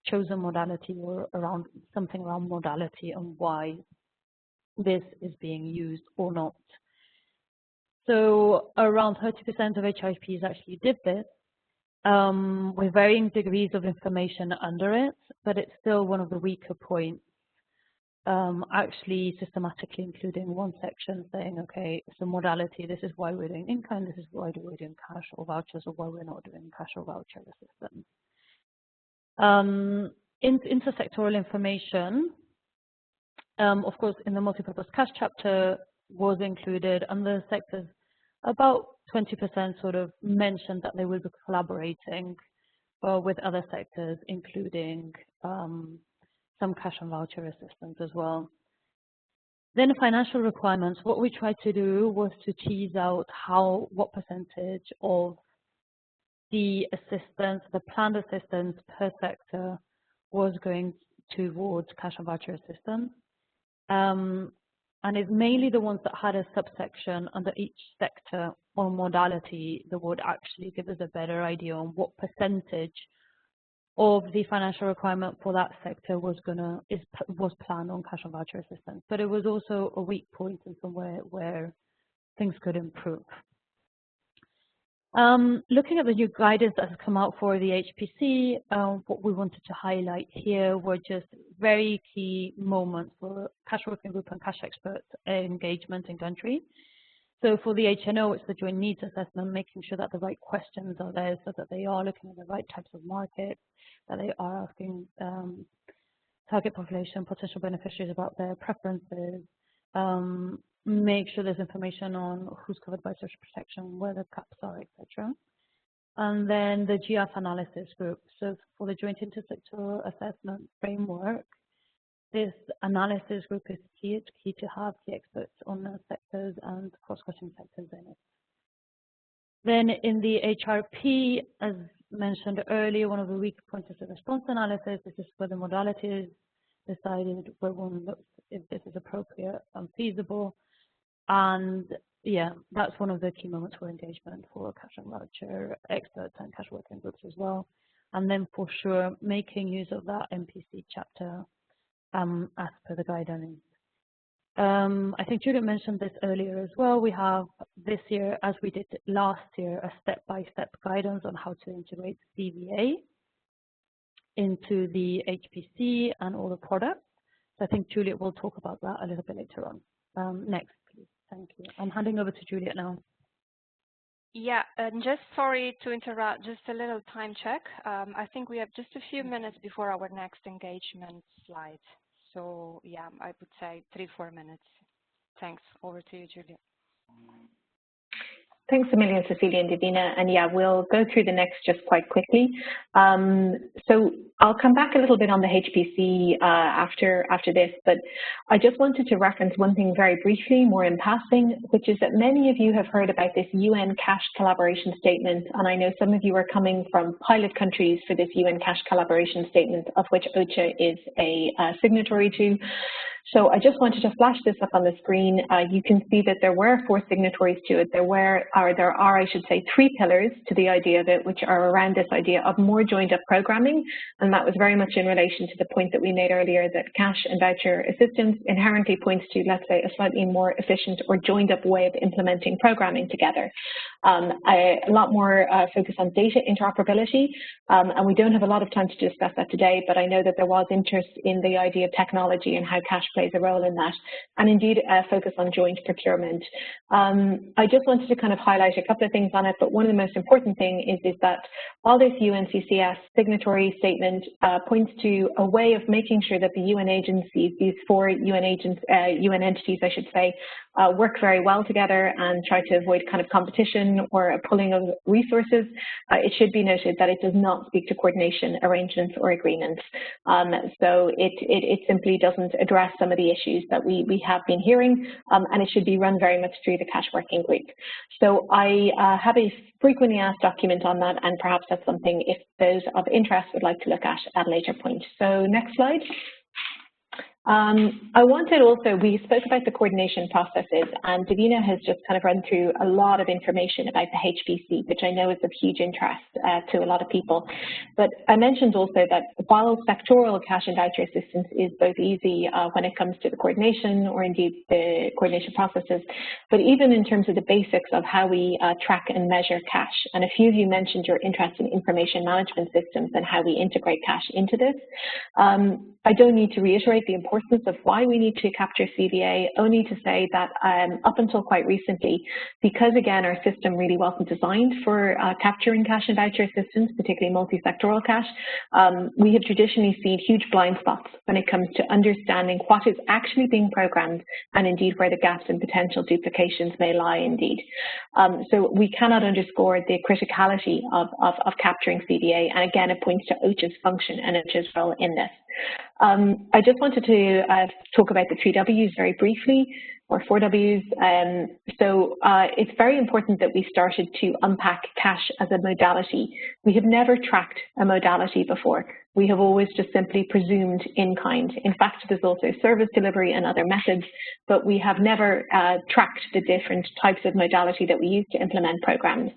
S4: chosen modality, or around something around modality and why this is being used or not. So around 30% of HIPs actually did this, with varying degrees of information under it, but it's still one of the weaker points, actually systematically including one section saying, okay, it's a modality, this is why we're doing in-kind, this is why we're doing cash or vouchers, or why we're not doing cash or voucher assistance. Intersectoral information, of course, in the multipurpose cash chapter was included, and the sectors, about 20% sort of mentioned that they will be collaborating with other sectors, including some cash and voucher assistance as well. Then financial requirements. What we tried to do was to tease out what percentage of the assistance, the planned assistance per sector, was going towards cash and voucher assistance. And it's mainly the ones that had a subsection under each sector or modality that would actually give us a better idea on what percentage of the financial requirement for that sector was planned on cash and voucher assistance. But it was also a weak point and somewhere where things could improve. Looking at the new guidance that has come out for the HPC, what we wanted to highlight here were just very key moments for cash working group and cash expert engagement in country. So for the HNO, it's the joint needs assessment, making sure that the right questions are there so that they are looking at the right types of markets, that they are asking target population, potential beneficiaries about their preferences, make sure there's information on who's covered by social protection, where the caps are, etc. And then the GF analysis group. So for the joint intersectoral assessment framework, this analysis group is key. It's key to have key experts on the sectors and cross-cutting sectors in it. Then in the HRP, as mentioned earlier, one of the weak points is the response analysis. This is where the modality is decided, where one looks if this is appropriate and feasible. And yeah, that's one of the key moments for engagement for cash and voucher experts and cash working groups as well. And then for sure, making use of that MPC chapter as per the guidance. I think Juliet mentioned this earlier as well. We have this year, as we did last year, a step-by-step guidance on how to integrate CVA into the HPC and all the products. So I think Juliet will talk about that a little bit later on. Next, please. Thank you. I'm handing over to Juliet now.
S1: Yeah, and just sorry to interrupt, just a little time check. I think we have just a few minutes before our next engagement slide. So yeah, I would say 3-4 minutes. Thanks. Over to you, Juliet.
S2: Thanks a million, Cecilia and Davina. And yeah, we'll go through the next just quite quickly. So I'll come back a little bit on the HPC after this, but I just wanted to reference one thing very briefly, more in passing, which is that many of you have heard about this UN cash collaboration statement, and I know some of you are coming from pilot countries for this UN cash collaboration statement, of which OCHA is a signatory to. So I just wanted to flash this up on the screen. You can see that there were 4 signatories to it. There are, I should say, 3 pillars to the idea of it, which are around this idea of more joined-up programming, and that was very much in relation to the point that we made earlier that cash and voucher assistance inherently points to, let's say, a slightly more efficient or joined-up way of implementing programming together. A lot more focus on data interoperability, and we don't have a lot of time to discuss that today, but I know that there was interest in the idea of technology and how cash plays a role in that, and indeed focus on joint procurement. I just wanted to kind of highlight a couple of things on it, but one of the most important things is that while this UNCCS signatory statement points to a way of making sure that the UN agencies, these 4 UN entities, I should say, work very well together and try to avoid kind of competition or a pulling of resources, it should be noted that it does not speak to coordination arrangements or agreements. So it simply doesn't address some of the issues that we have been hearing, and it should be run very much through the cash working group. So I have a frequently asked document on that, and perhaps that's something, if those of interest, would like to look at a later point. So next slide. I wanted also, we spoke about the coordination processes, and Davina has just kind of run through a lot of information about the HPC, which I know is of huge interest to a lot of people. But I mentioned also that while sectoral cash and voucher assistance is both easy when it comes to the coordination or indeed the coordination processes, but even in terms of the basics of how we track and measure cash, and a few of you mentioned your interest in information management systems and how we integrate cash into this. I don't need to reiterate the importance of why we need to capture CVA, only to say that up until quite recently, because again our system really wasn't designed for capturing cash and voucher assistance, particularly multi-sectoral cash, we have traditionally seen huge blind spots when it comes to understanding what is actually being programmed and indeed where the gaps and potential duplications may lie indeed. So we cannot underscore the criticality of capturing CVA, and again it points to OCHA's function and OCHA's role in this. I just wanted to talk about the 3 Ws very briefly, or 4 Ws. So it's very important that we started to unpack cash as a modality. We have never tracked a modality before. We have always just simply presumed in kind. In fact, there's also service delivery and other methods, but we have never tracked the different types of modality that we use to implement programs.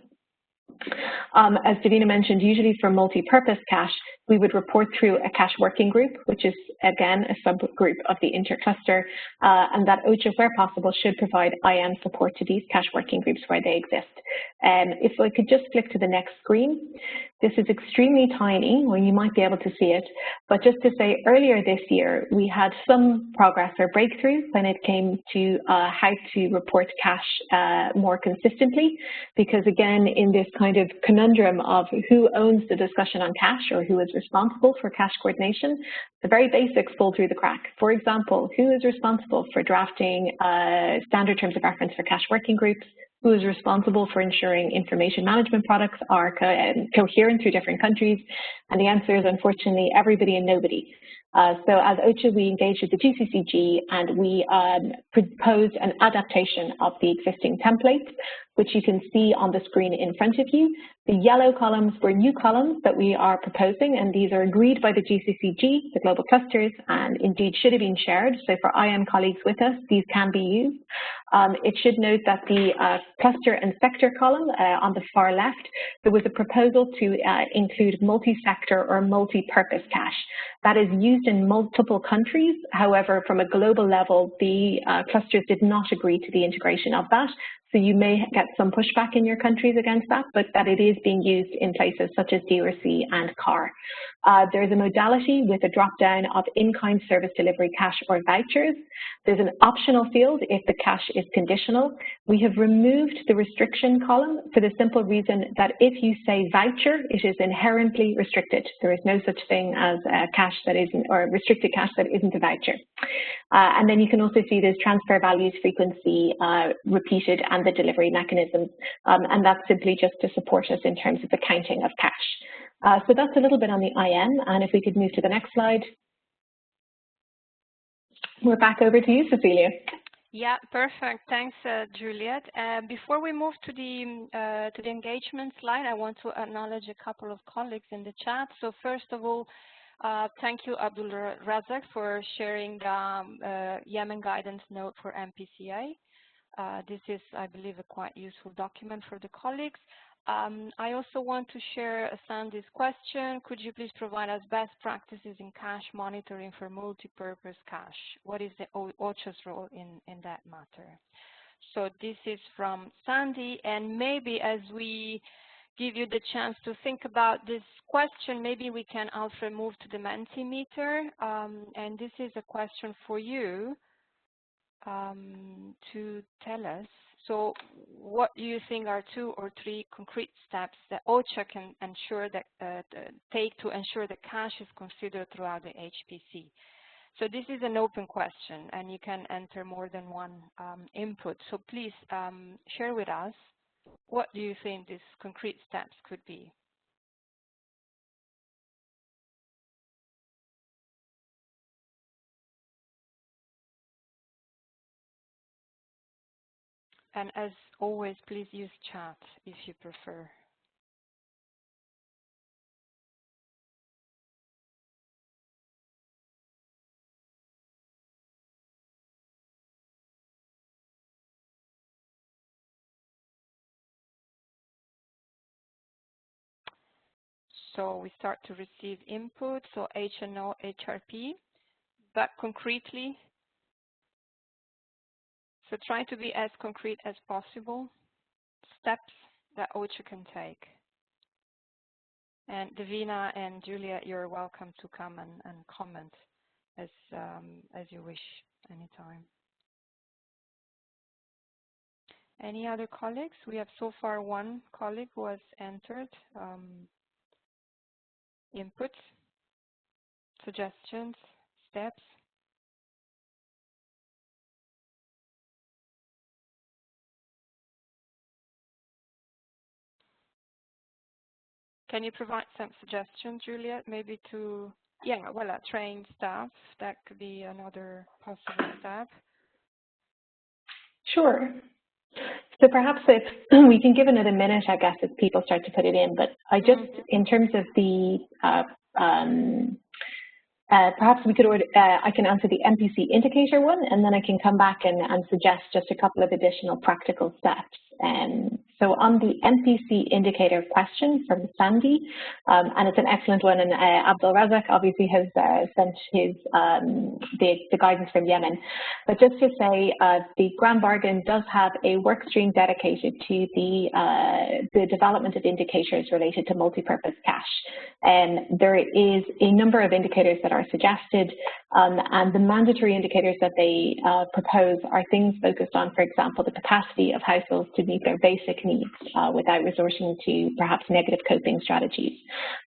S2: As Davina mentioned, usually for multi-purpose cash, we would report through a cash working group, which is, again, a subgroup of the intercluster, and that OCHA, where possible, should provide IAM support to these cash working groups where they exist. If I could just flick to the next screen. This is extremely tiny, well, you might be able to see it, but just to say, earlier this year, we had some progress or breakthrough when it came to how to report cash more consistently, because again, in this kind of conundrum of who owns the discussion on cash or who is responsible for cash coordination, the very basics fall through the crack. For example, who is responsible for drafting standard terms of reference for cash working groups? Who is responsible for ensuring information management products are coherent through different countries? And the answer is, unfortunately, everybody and nobody. So as OCHA, we engaged with the GCCG and we proposed an adaptation of the existing templates, which you can see on the screen in front of you. The yellow columns were new columns that we are proposing, and these are agreed by the GCCG, the global clusters, and indeed should have been shared. So for IAM colleagues with us, these can be used. It should note that the cluster and sector column on the far left, there was a proposal to include multi-sector or multi-purpose cash. That is used in multiple countries. However, from a global level, the clusters did not agree to the integration of that. So you may get some pushback in your countries against that, but that it is being used in places such as DRC and CAR. There is a modality with a drop-down of in-kind service delivery cash or vouchers. There's an optional field if the cash is conditional. We have removed the restriction column for the simple reason that if you say voucher, it is inherently restricted. There is no such thing as cash that isn't, or restricted cash that isn't a voucher. And then you can also see there's transfer values frequency repeated and and the delivery mechanisms, and that's simply just to support us in terms of the counting of cash. So that's a little bit on the IM, and if we could move to the next slide. We're back over to you, Cecilia.
S1: Yeah, perfect. Thanks, Juliet. Before we move to the engagement slide, I want to acknowledge a couple of colleagues in the chat. So first of all, thank you, Abdul Razak, for sharing the Yemen guidance note for MPCA. This is, I believe, a quite useful document for the colleagues. I also want to share Sandy's question. Could you please provide us best practices in cash monitoring for multi-purpose cash? What is the OCHA's role in that matter? So this is from Sandy, and maybe as we give you the chance to think about this question, maybe we can also move to the Mentimeter. And this is a question for you to tell us. So what do you think are 2 or 3 concrete steps that OCHA can ensure that take to ensure that cash is considered throughout the HPC? So this is an open question, and you can enter more than one input. So please share with us, what do you think these concrete steps could be? And as always, please use chat if you prefer. So we start to receive input, so HNO, HRP, but concretely, so try to be as concrete as possible, steps that OCHA can take. And Davina and Julia, you're welcome to come and comment as you wish, anytime. Any other colleagues? We have so far one colleague who has entered input, suggestions, steps. Can you provide some suggestions, Juliet, maybe to, yeah, well, train staff, that could be another possible step.
S2: Sure. So perhaps if we can give it a minute, I guess, as people start to put it in, but I just, in terms of the, perhaps we could order, I can answer the MPC indicator one, and then I can come back and suggest just a couple of additional practical steps. So on the MPC indicator question from Sandy, and it's an excellent one, and Abdul Razak obviously has sent his the guidance from Yemen. But just to say, the Grand Bargain does have a work stream dedicated to the development of indicators related to multi-purpose cache. There is a number of indicators that are suggested, and the mandatory indicators that they propose are things focused on, for example, the capacity of households to meet their basic needs without resorting to perhaps negative coping strategies.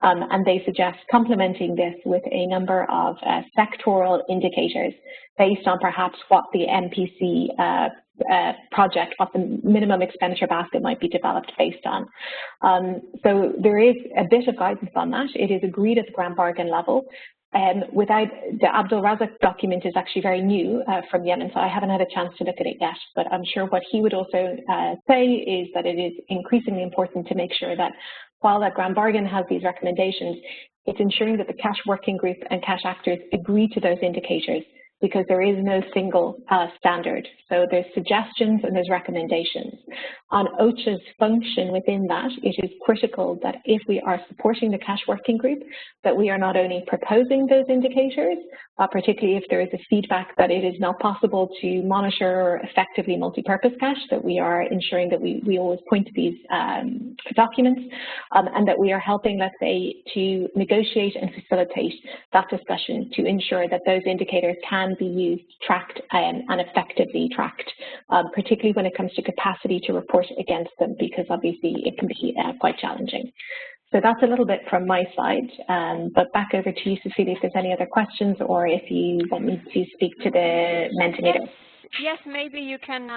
S2: And they suggest complementing this with a number of sectoral indicators based on perhaps what the MPC project, what the minimum expenditure basket might be developed based on. So there is a bit of guidance on that. It is agreed at the Grand Bargain level. Without the Abdul Razak document is actually very new from Yemen, so I haven't had a chance to look at it yet, but I'm sure what he would also say is that it is increasingly important to make sure that while that Grand Bargain has these recommendations, it's ensuring that the cash working group and cash actors agree to those indicators, because there is no single standard. So there's suggestions and there's recommendations. On OCHA's function within that, it is critical that if we are supporting the cash working group, that we are not only proposing those indicators, particularly if there is a feedback that it is not possible to monitor effectively multi-purpose cache, that we are ensuring that we always point to these documents, and that we are helping, let's say, to negotiate and facilitate that discussion to ensure that those indicators can be used, tracked, and effectively tracked, particularly when it comes to capacity to report against them, because obviously it can be quite challenging. So that's a little bit from my side, but back over to you, Cecilia, if there's any other questions or if you want me to speak to the Mentimeter.
S1: yes, maybe you can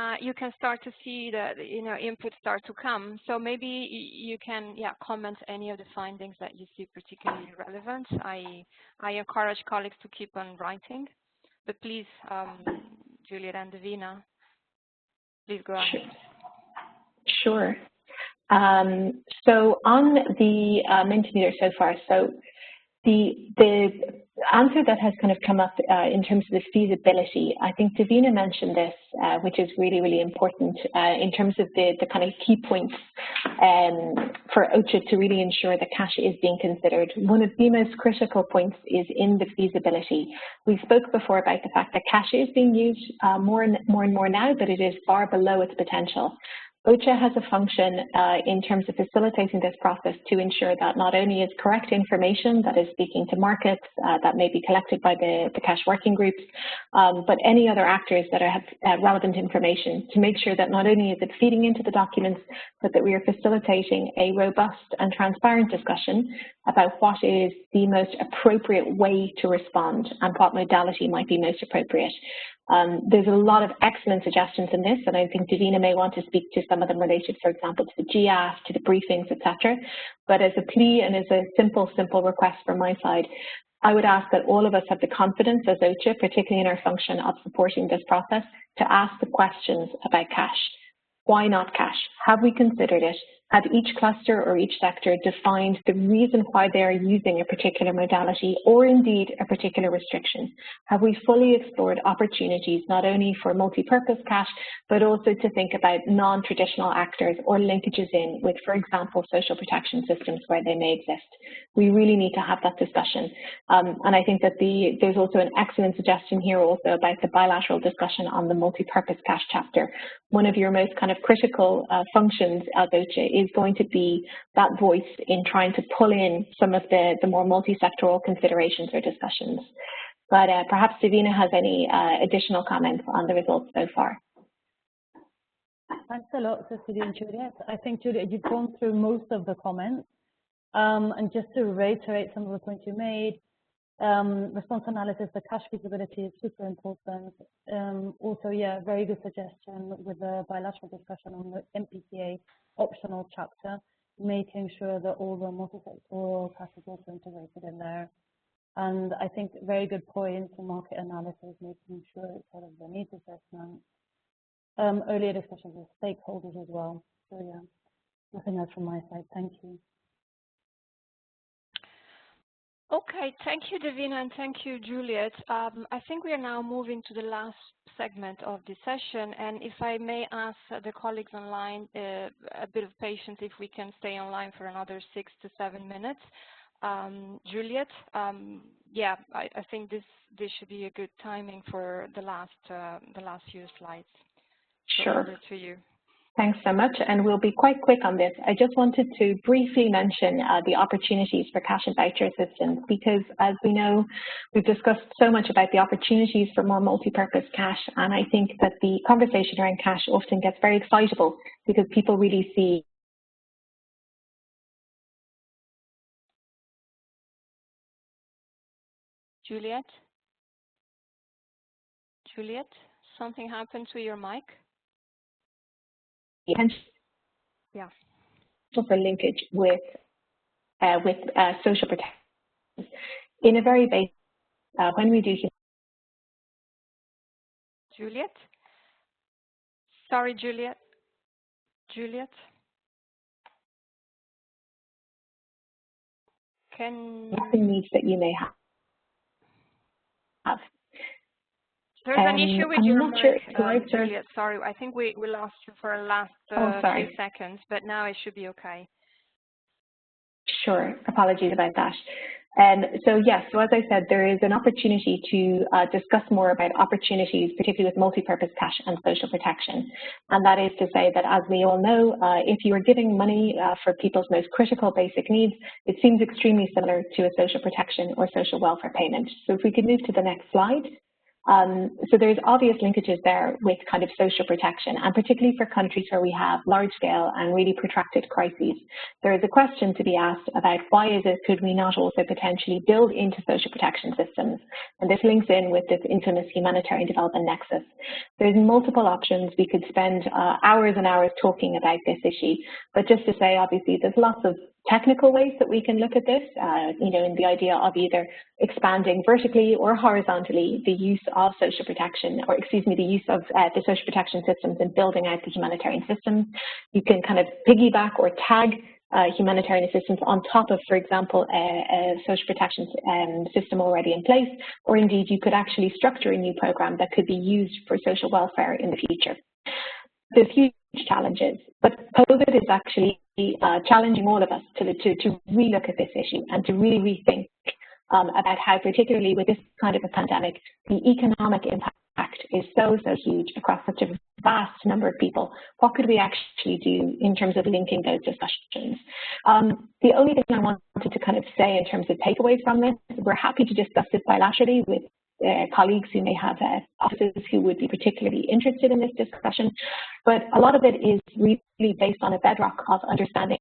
S1: start to see the input start to come. So maybe you can comment any of the findings that you see particularly relevant. I encourage colleagues to keep on writing, but please, Juliet and Davina, please go ahead.
S2: Sure. So on the Mentimeter so far, so the answer that has kind of come up in terms of the feasibility, I think Davina mentioned this, which is really, really important in terms of the kind of key points for OCHA to really ensure that cash is being considered. One of the most critical points is in the feasibility. We spoke before about the fact that cash is being used more and more now, but it is far below its potential. OCHA has a function in terms of facilitating this process to ensure that not only is correct information that is speaking to markets that may be collected by the cash working groups, but any other actors that have relevant information to make sure that not only is it feeding into the documents, but that we are facilitating a robust and transparent discussion about what is the most appropriate way to respond and what modality might be most appropriate. There's a lot of excellent suggestions in this, and I think Davina may want to speak to some of them related, for example, to the GIAF, to the briefings, etc. But as a plea and as a simple request from my side, I would ask that all of us have the confidence as OCHA, particularly in our function of supporting this process, to ask the questions about cash. Why not cash? Have we considered it? Have each cluster or each sector defined the reason why they are using a particular modality or indeed a particular restriction? Have we fully explored opportunities not only for multi-purpose cash, but also to think about non-traditional actors or linkages in with, for example, social protection systems where they may exist? We really need to have that discussion. And I think that there's also an excellent suggestion here also about the bilateral discussion on the multi-purpose cash chapter. One of your most kind of critical functions as OCHA is going to be that voice in trying to pull in some of the more multi-sectoral considerations or discussions. But perhaps Davina has any additional comments on the results so far.
S4: Thanks a lot, Cecilia and Juliet. I think, Juliet, you've gone through most of the comments. And just to reiterate some of the points you made, response analysis, the cash feasibility is super important. Also, yeah, very good suggestion with the bilateral discussion on the MPCA optional chapter, making sure that all the multi-sectoral cash is also integrated in there. And I think very good point in market analysis, making sure it's part of the needs assessment. Earlier discussions with stakeholders as well. So yeah, nothing else from my side. Thank you.
S1: Okay, thank you, Davina, and thank you, Juliet. I think we are now moving to the last segment of the session, and if I may ask the colleagues online a bit of patience if we can stay online for another 6 to 7 minutes. Juliet, yeah, I think this should be a good timing for the last few slides. So
S2: sure.
S1: Over to you.
S2: Thanks so much, and we'll be quite quick on this. I just wanted to briefly mention the opportunities for cash and voucher assistance, because as we know, we've discussed so much about the opportunities for more multi-purpose cash, and I think that the conversation around cash often gets very excitable because people really see
S1: Juliet, something happened to your mic? Yeah.
S2: For linkage with social protection. In a very basic, when we do.
S1: Juliet? Sorry, Juliet.
S2: Nothing needs that you may have.
S1: There's an issue with your mic,
S2: sure
S1: Juliet. Sorry, I think we lost you for a last few seconds, but now it should be okay.
S2: Sure, apologies about that. So yes, so as I said, there is an opportunity to discuss more about opportunities, particularly with multi-purpose cash and social protection. And that is to say that, as we all know, if you are giving money for people's most critical basic needs, it seems extremely similar to a social protection or social welfare payment. So if we could move to the next slide. So there's obvious linkages there with kind of social protection, and particularly for countries where we have large scale and really protracted crises. There is a question to be asked about why is it could we not also potentially build into social protection systems? And this links in with this infamous humanitarian development nexus. There's multiple options. We could spend hours and hours talking about this issue, but just to say, obviously, there's lots of technical ways that we can look at this, in the idea of either expanding vertically or horizontally the use of social protection, or the use of the social protection systems and building out the humanitarian systems. You can kind of piggyback or tag humanitarian assistance on top of, for example, a social protection system already in place, or indeed you could actually structure a new program that could be used for social welfare in the future. There's huge challenges, but COVID is actually challenging all of us to relook at this issue and to really rethink about how, particularly with this kind of a pandemic, the economic impact is so huge across such a vast number of people. What could we actually do in terms of linking those discussions? The only thing I wanted to kind of say in terms of takeaways from this, we're happy to discuss this bilaterally with colleagues who may have offices who would be particularly interested in this discussion, but a lot of it is really based on a bedrock of understanding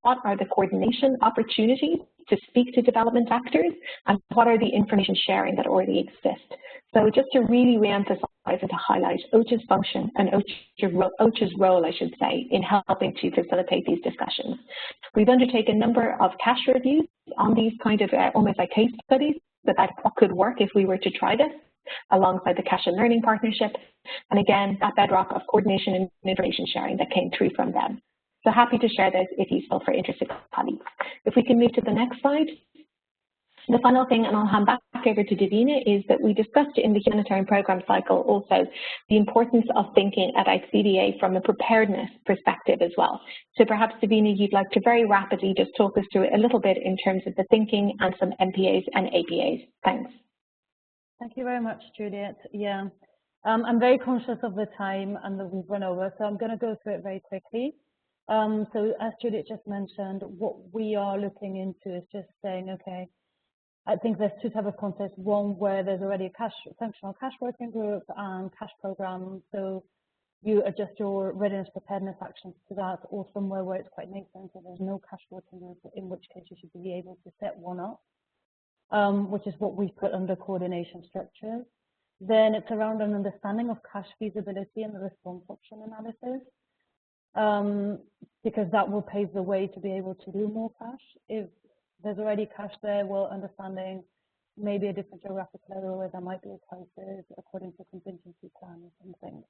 S2: what are the coordination opportunities to speak to development actors, and what are the information sharing that already exist. So just to really re-emphasize and to highlight OCHA's function and OCHA's role, I should say, in helping to facilitate these discussions. We've undertaken a number of cash reviews on these kind of almost like case studies about what could work if we were to try this, alongside the Cash and Learning Partnership, and again, that bedrock of coordination and information sharing that came through from them. So happy to share this if useful for interested colleagues. If we can move to the next slide. The final thing, and I'll hand back over to Davina, is that we discussed in the humanitarian program cycle also the importance of thinking about CDA from a preparedness perspective as well. So perhaps, Davina, you'd like to very rapidly just talk us through it a little bit in terms of the thinking and some MPAs and APAs. Thanks.
S4: Thank you very much, Juliet. Yeah, I'm very conscious of the time and that we've run over, so I'm going to go through it very quickly. So as Juliet just mentioned, what we are looking into is just saying, okay, I think there's two types of contexts. One where there's already a functional cash working group and cash program, so you adjust your readiness preparedness actions to that, or somewhere where it's quite nascent, so there's no cash working group, in which case you should be able to set one up, which is what we've put under coordination structures. Then it's around an understanding of cash feasibility and the response option analysis, because that will pave the way to be able to do more cash. If there's already cash there, well, understanding maybe a different geographic area where there might be a crisis according to contingency plan or something.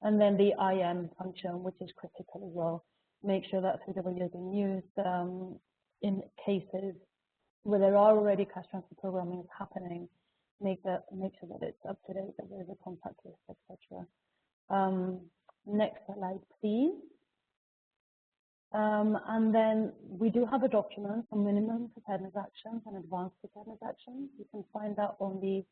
S4: And then the IM function, which is critical as well. Make sure that 3W is being used in cases where there are already cash transfer programming happening. Make sure that it's up to date, that there's a contact list, etc. Next slide, please. And then we do have a document for minimum preparedness actions and advanced preparedness actions. You can find that on the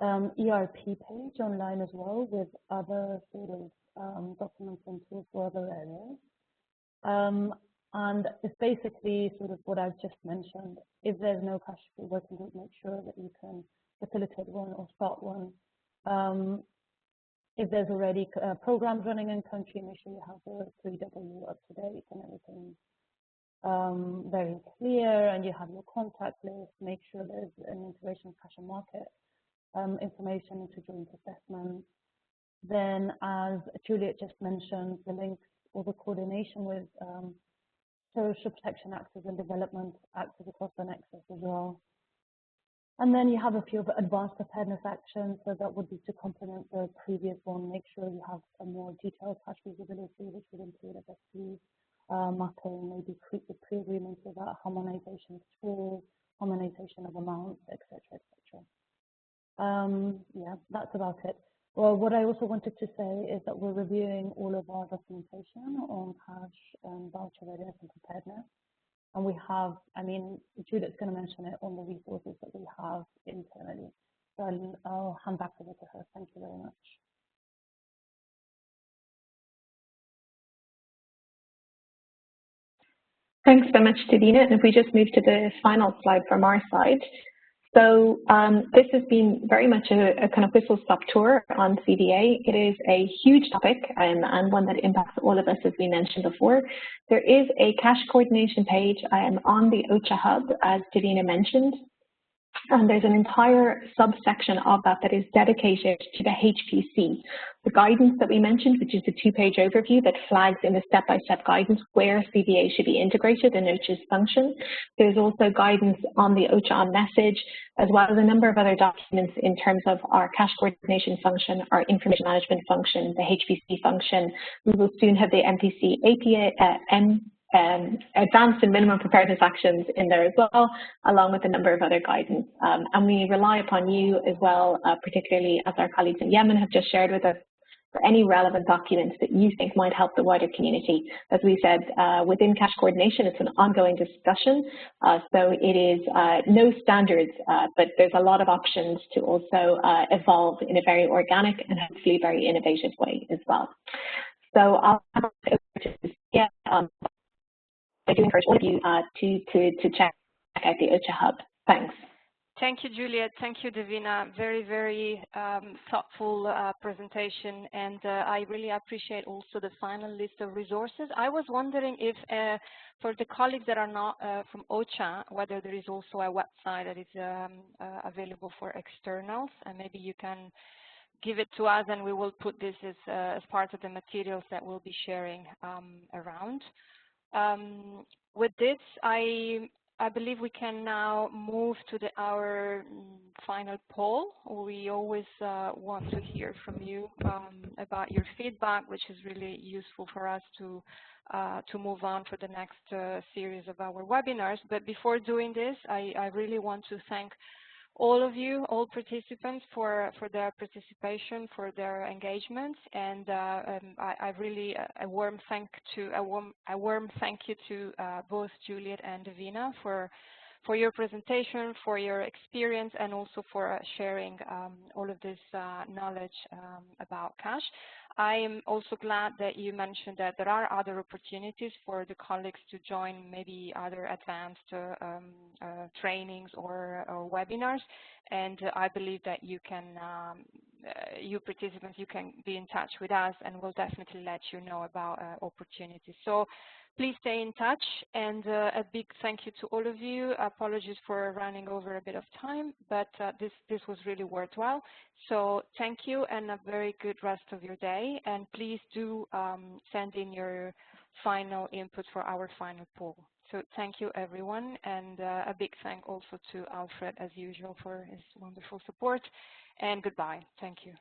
S4: ERP page online as well, with other sort of documents and tools for other areas. And it's basically sort of what I've just mentioned. If there's no cash working group, make sure that you can facilitate one or start one. If there's already programs running in country, make sure you have the 3W up to date and everything very clear, and you have your contact list. Make sure there's an integration of cash and market information into joint assessment. Then, as Juliet just mentioned, the links or the coordination with social protection actors and development actors across the nexus as well. And then you have a few advanced preparedness actions, so that would be to complement the previous one. Make sure you have a more detailed cash feasibility, which would include FSP mapping, maybe pre-agreements with that, harmonization of tools, harmonization of amounts, etc., etc. Yeah, that's about it. Well, what I also wanted to say is that we're reviewing all of our documentation on cash and voucher readiness and preparedness. And we have, I mean, Juliet's going to mention it on the resources that we have internally. So I'll hand back over to her. Thank you very much.
S2: Thanks so much, Davina. And if we just move to the final slide from our side. So this has been very much a kind of whistle-stop tour on CDA. It is a huge topic and one that impacts all of us, as we mentioned before. There is a cash coordination page on the OCHA Hub, as Davina mentioned. And there's an entire subsection of that is dedicated to the HPC. The guidance that we mentioned, which is the two-page overview that flags in the step-by-step guidance where CDA should be integrated in OCHA's function. There's also guidance on the OCHA message, as well as a number of other documents in terms of our cash coordination function, our information management function, the HPC function. We will soon have the MPC API, advanced and minimum preparedness actions in there as well, along with a number of other guidance. And we rely upon you as well, particularly as our colleagues in Yemen have just shared with us, for any relevant documents that you think might help the wider community. As we said, within cash coordination, it's an ongoing discussion. So it is no standards, but there's a lot of options to also evolve in a very organic and hopefully very innovative way as well. So I'll have to I do encourage all of you to check out the OCHA Hub. Thanks.
S1: Thank you, Juliet. Thank you, Davina. Very, very thoughtful presentation, and I really appreciate also the final list of resources. I was wondering if, for the colleagues that are not from OCHA, whether there is also a website that is available for externals, and maybe you can give it to us, and we will put this as part of the materials that we'll be sharing around. With this, I believe we can now move to our final poll. We always want to hear from you about your feedback, which is really useful for us to move on for the next series of our webinars. But before doing this, I really want to thank all of you, all participants, for their participation, for their engagement, and I really a warm thank you to both Juliet and Davina for your presentation, for your experience, and also for sharing all of this knowledge about cash. I am also glad that you mentioned that there are other opportunities for the colleagues to join maybe other advanced trainings or webinars, and I believe that you can, you participants, you can be in touch with us, and we'll definitely let you know about opportunities. So please stay in touch, and a big thank you to all of you. Apologies for running over a bit of time, but this was really worthwhile. So thank you, and a very good rest of your day. And please do send in your final input for our final poll. So thank you, everyone, and a big thank also to Alfred, as usual, for his wonderful support. And goodbye. Thank you.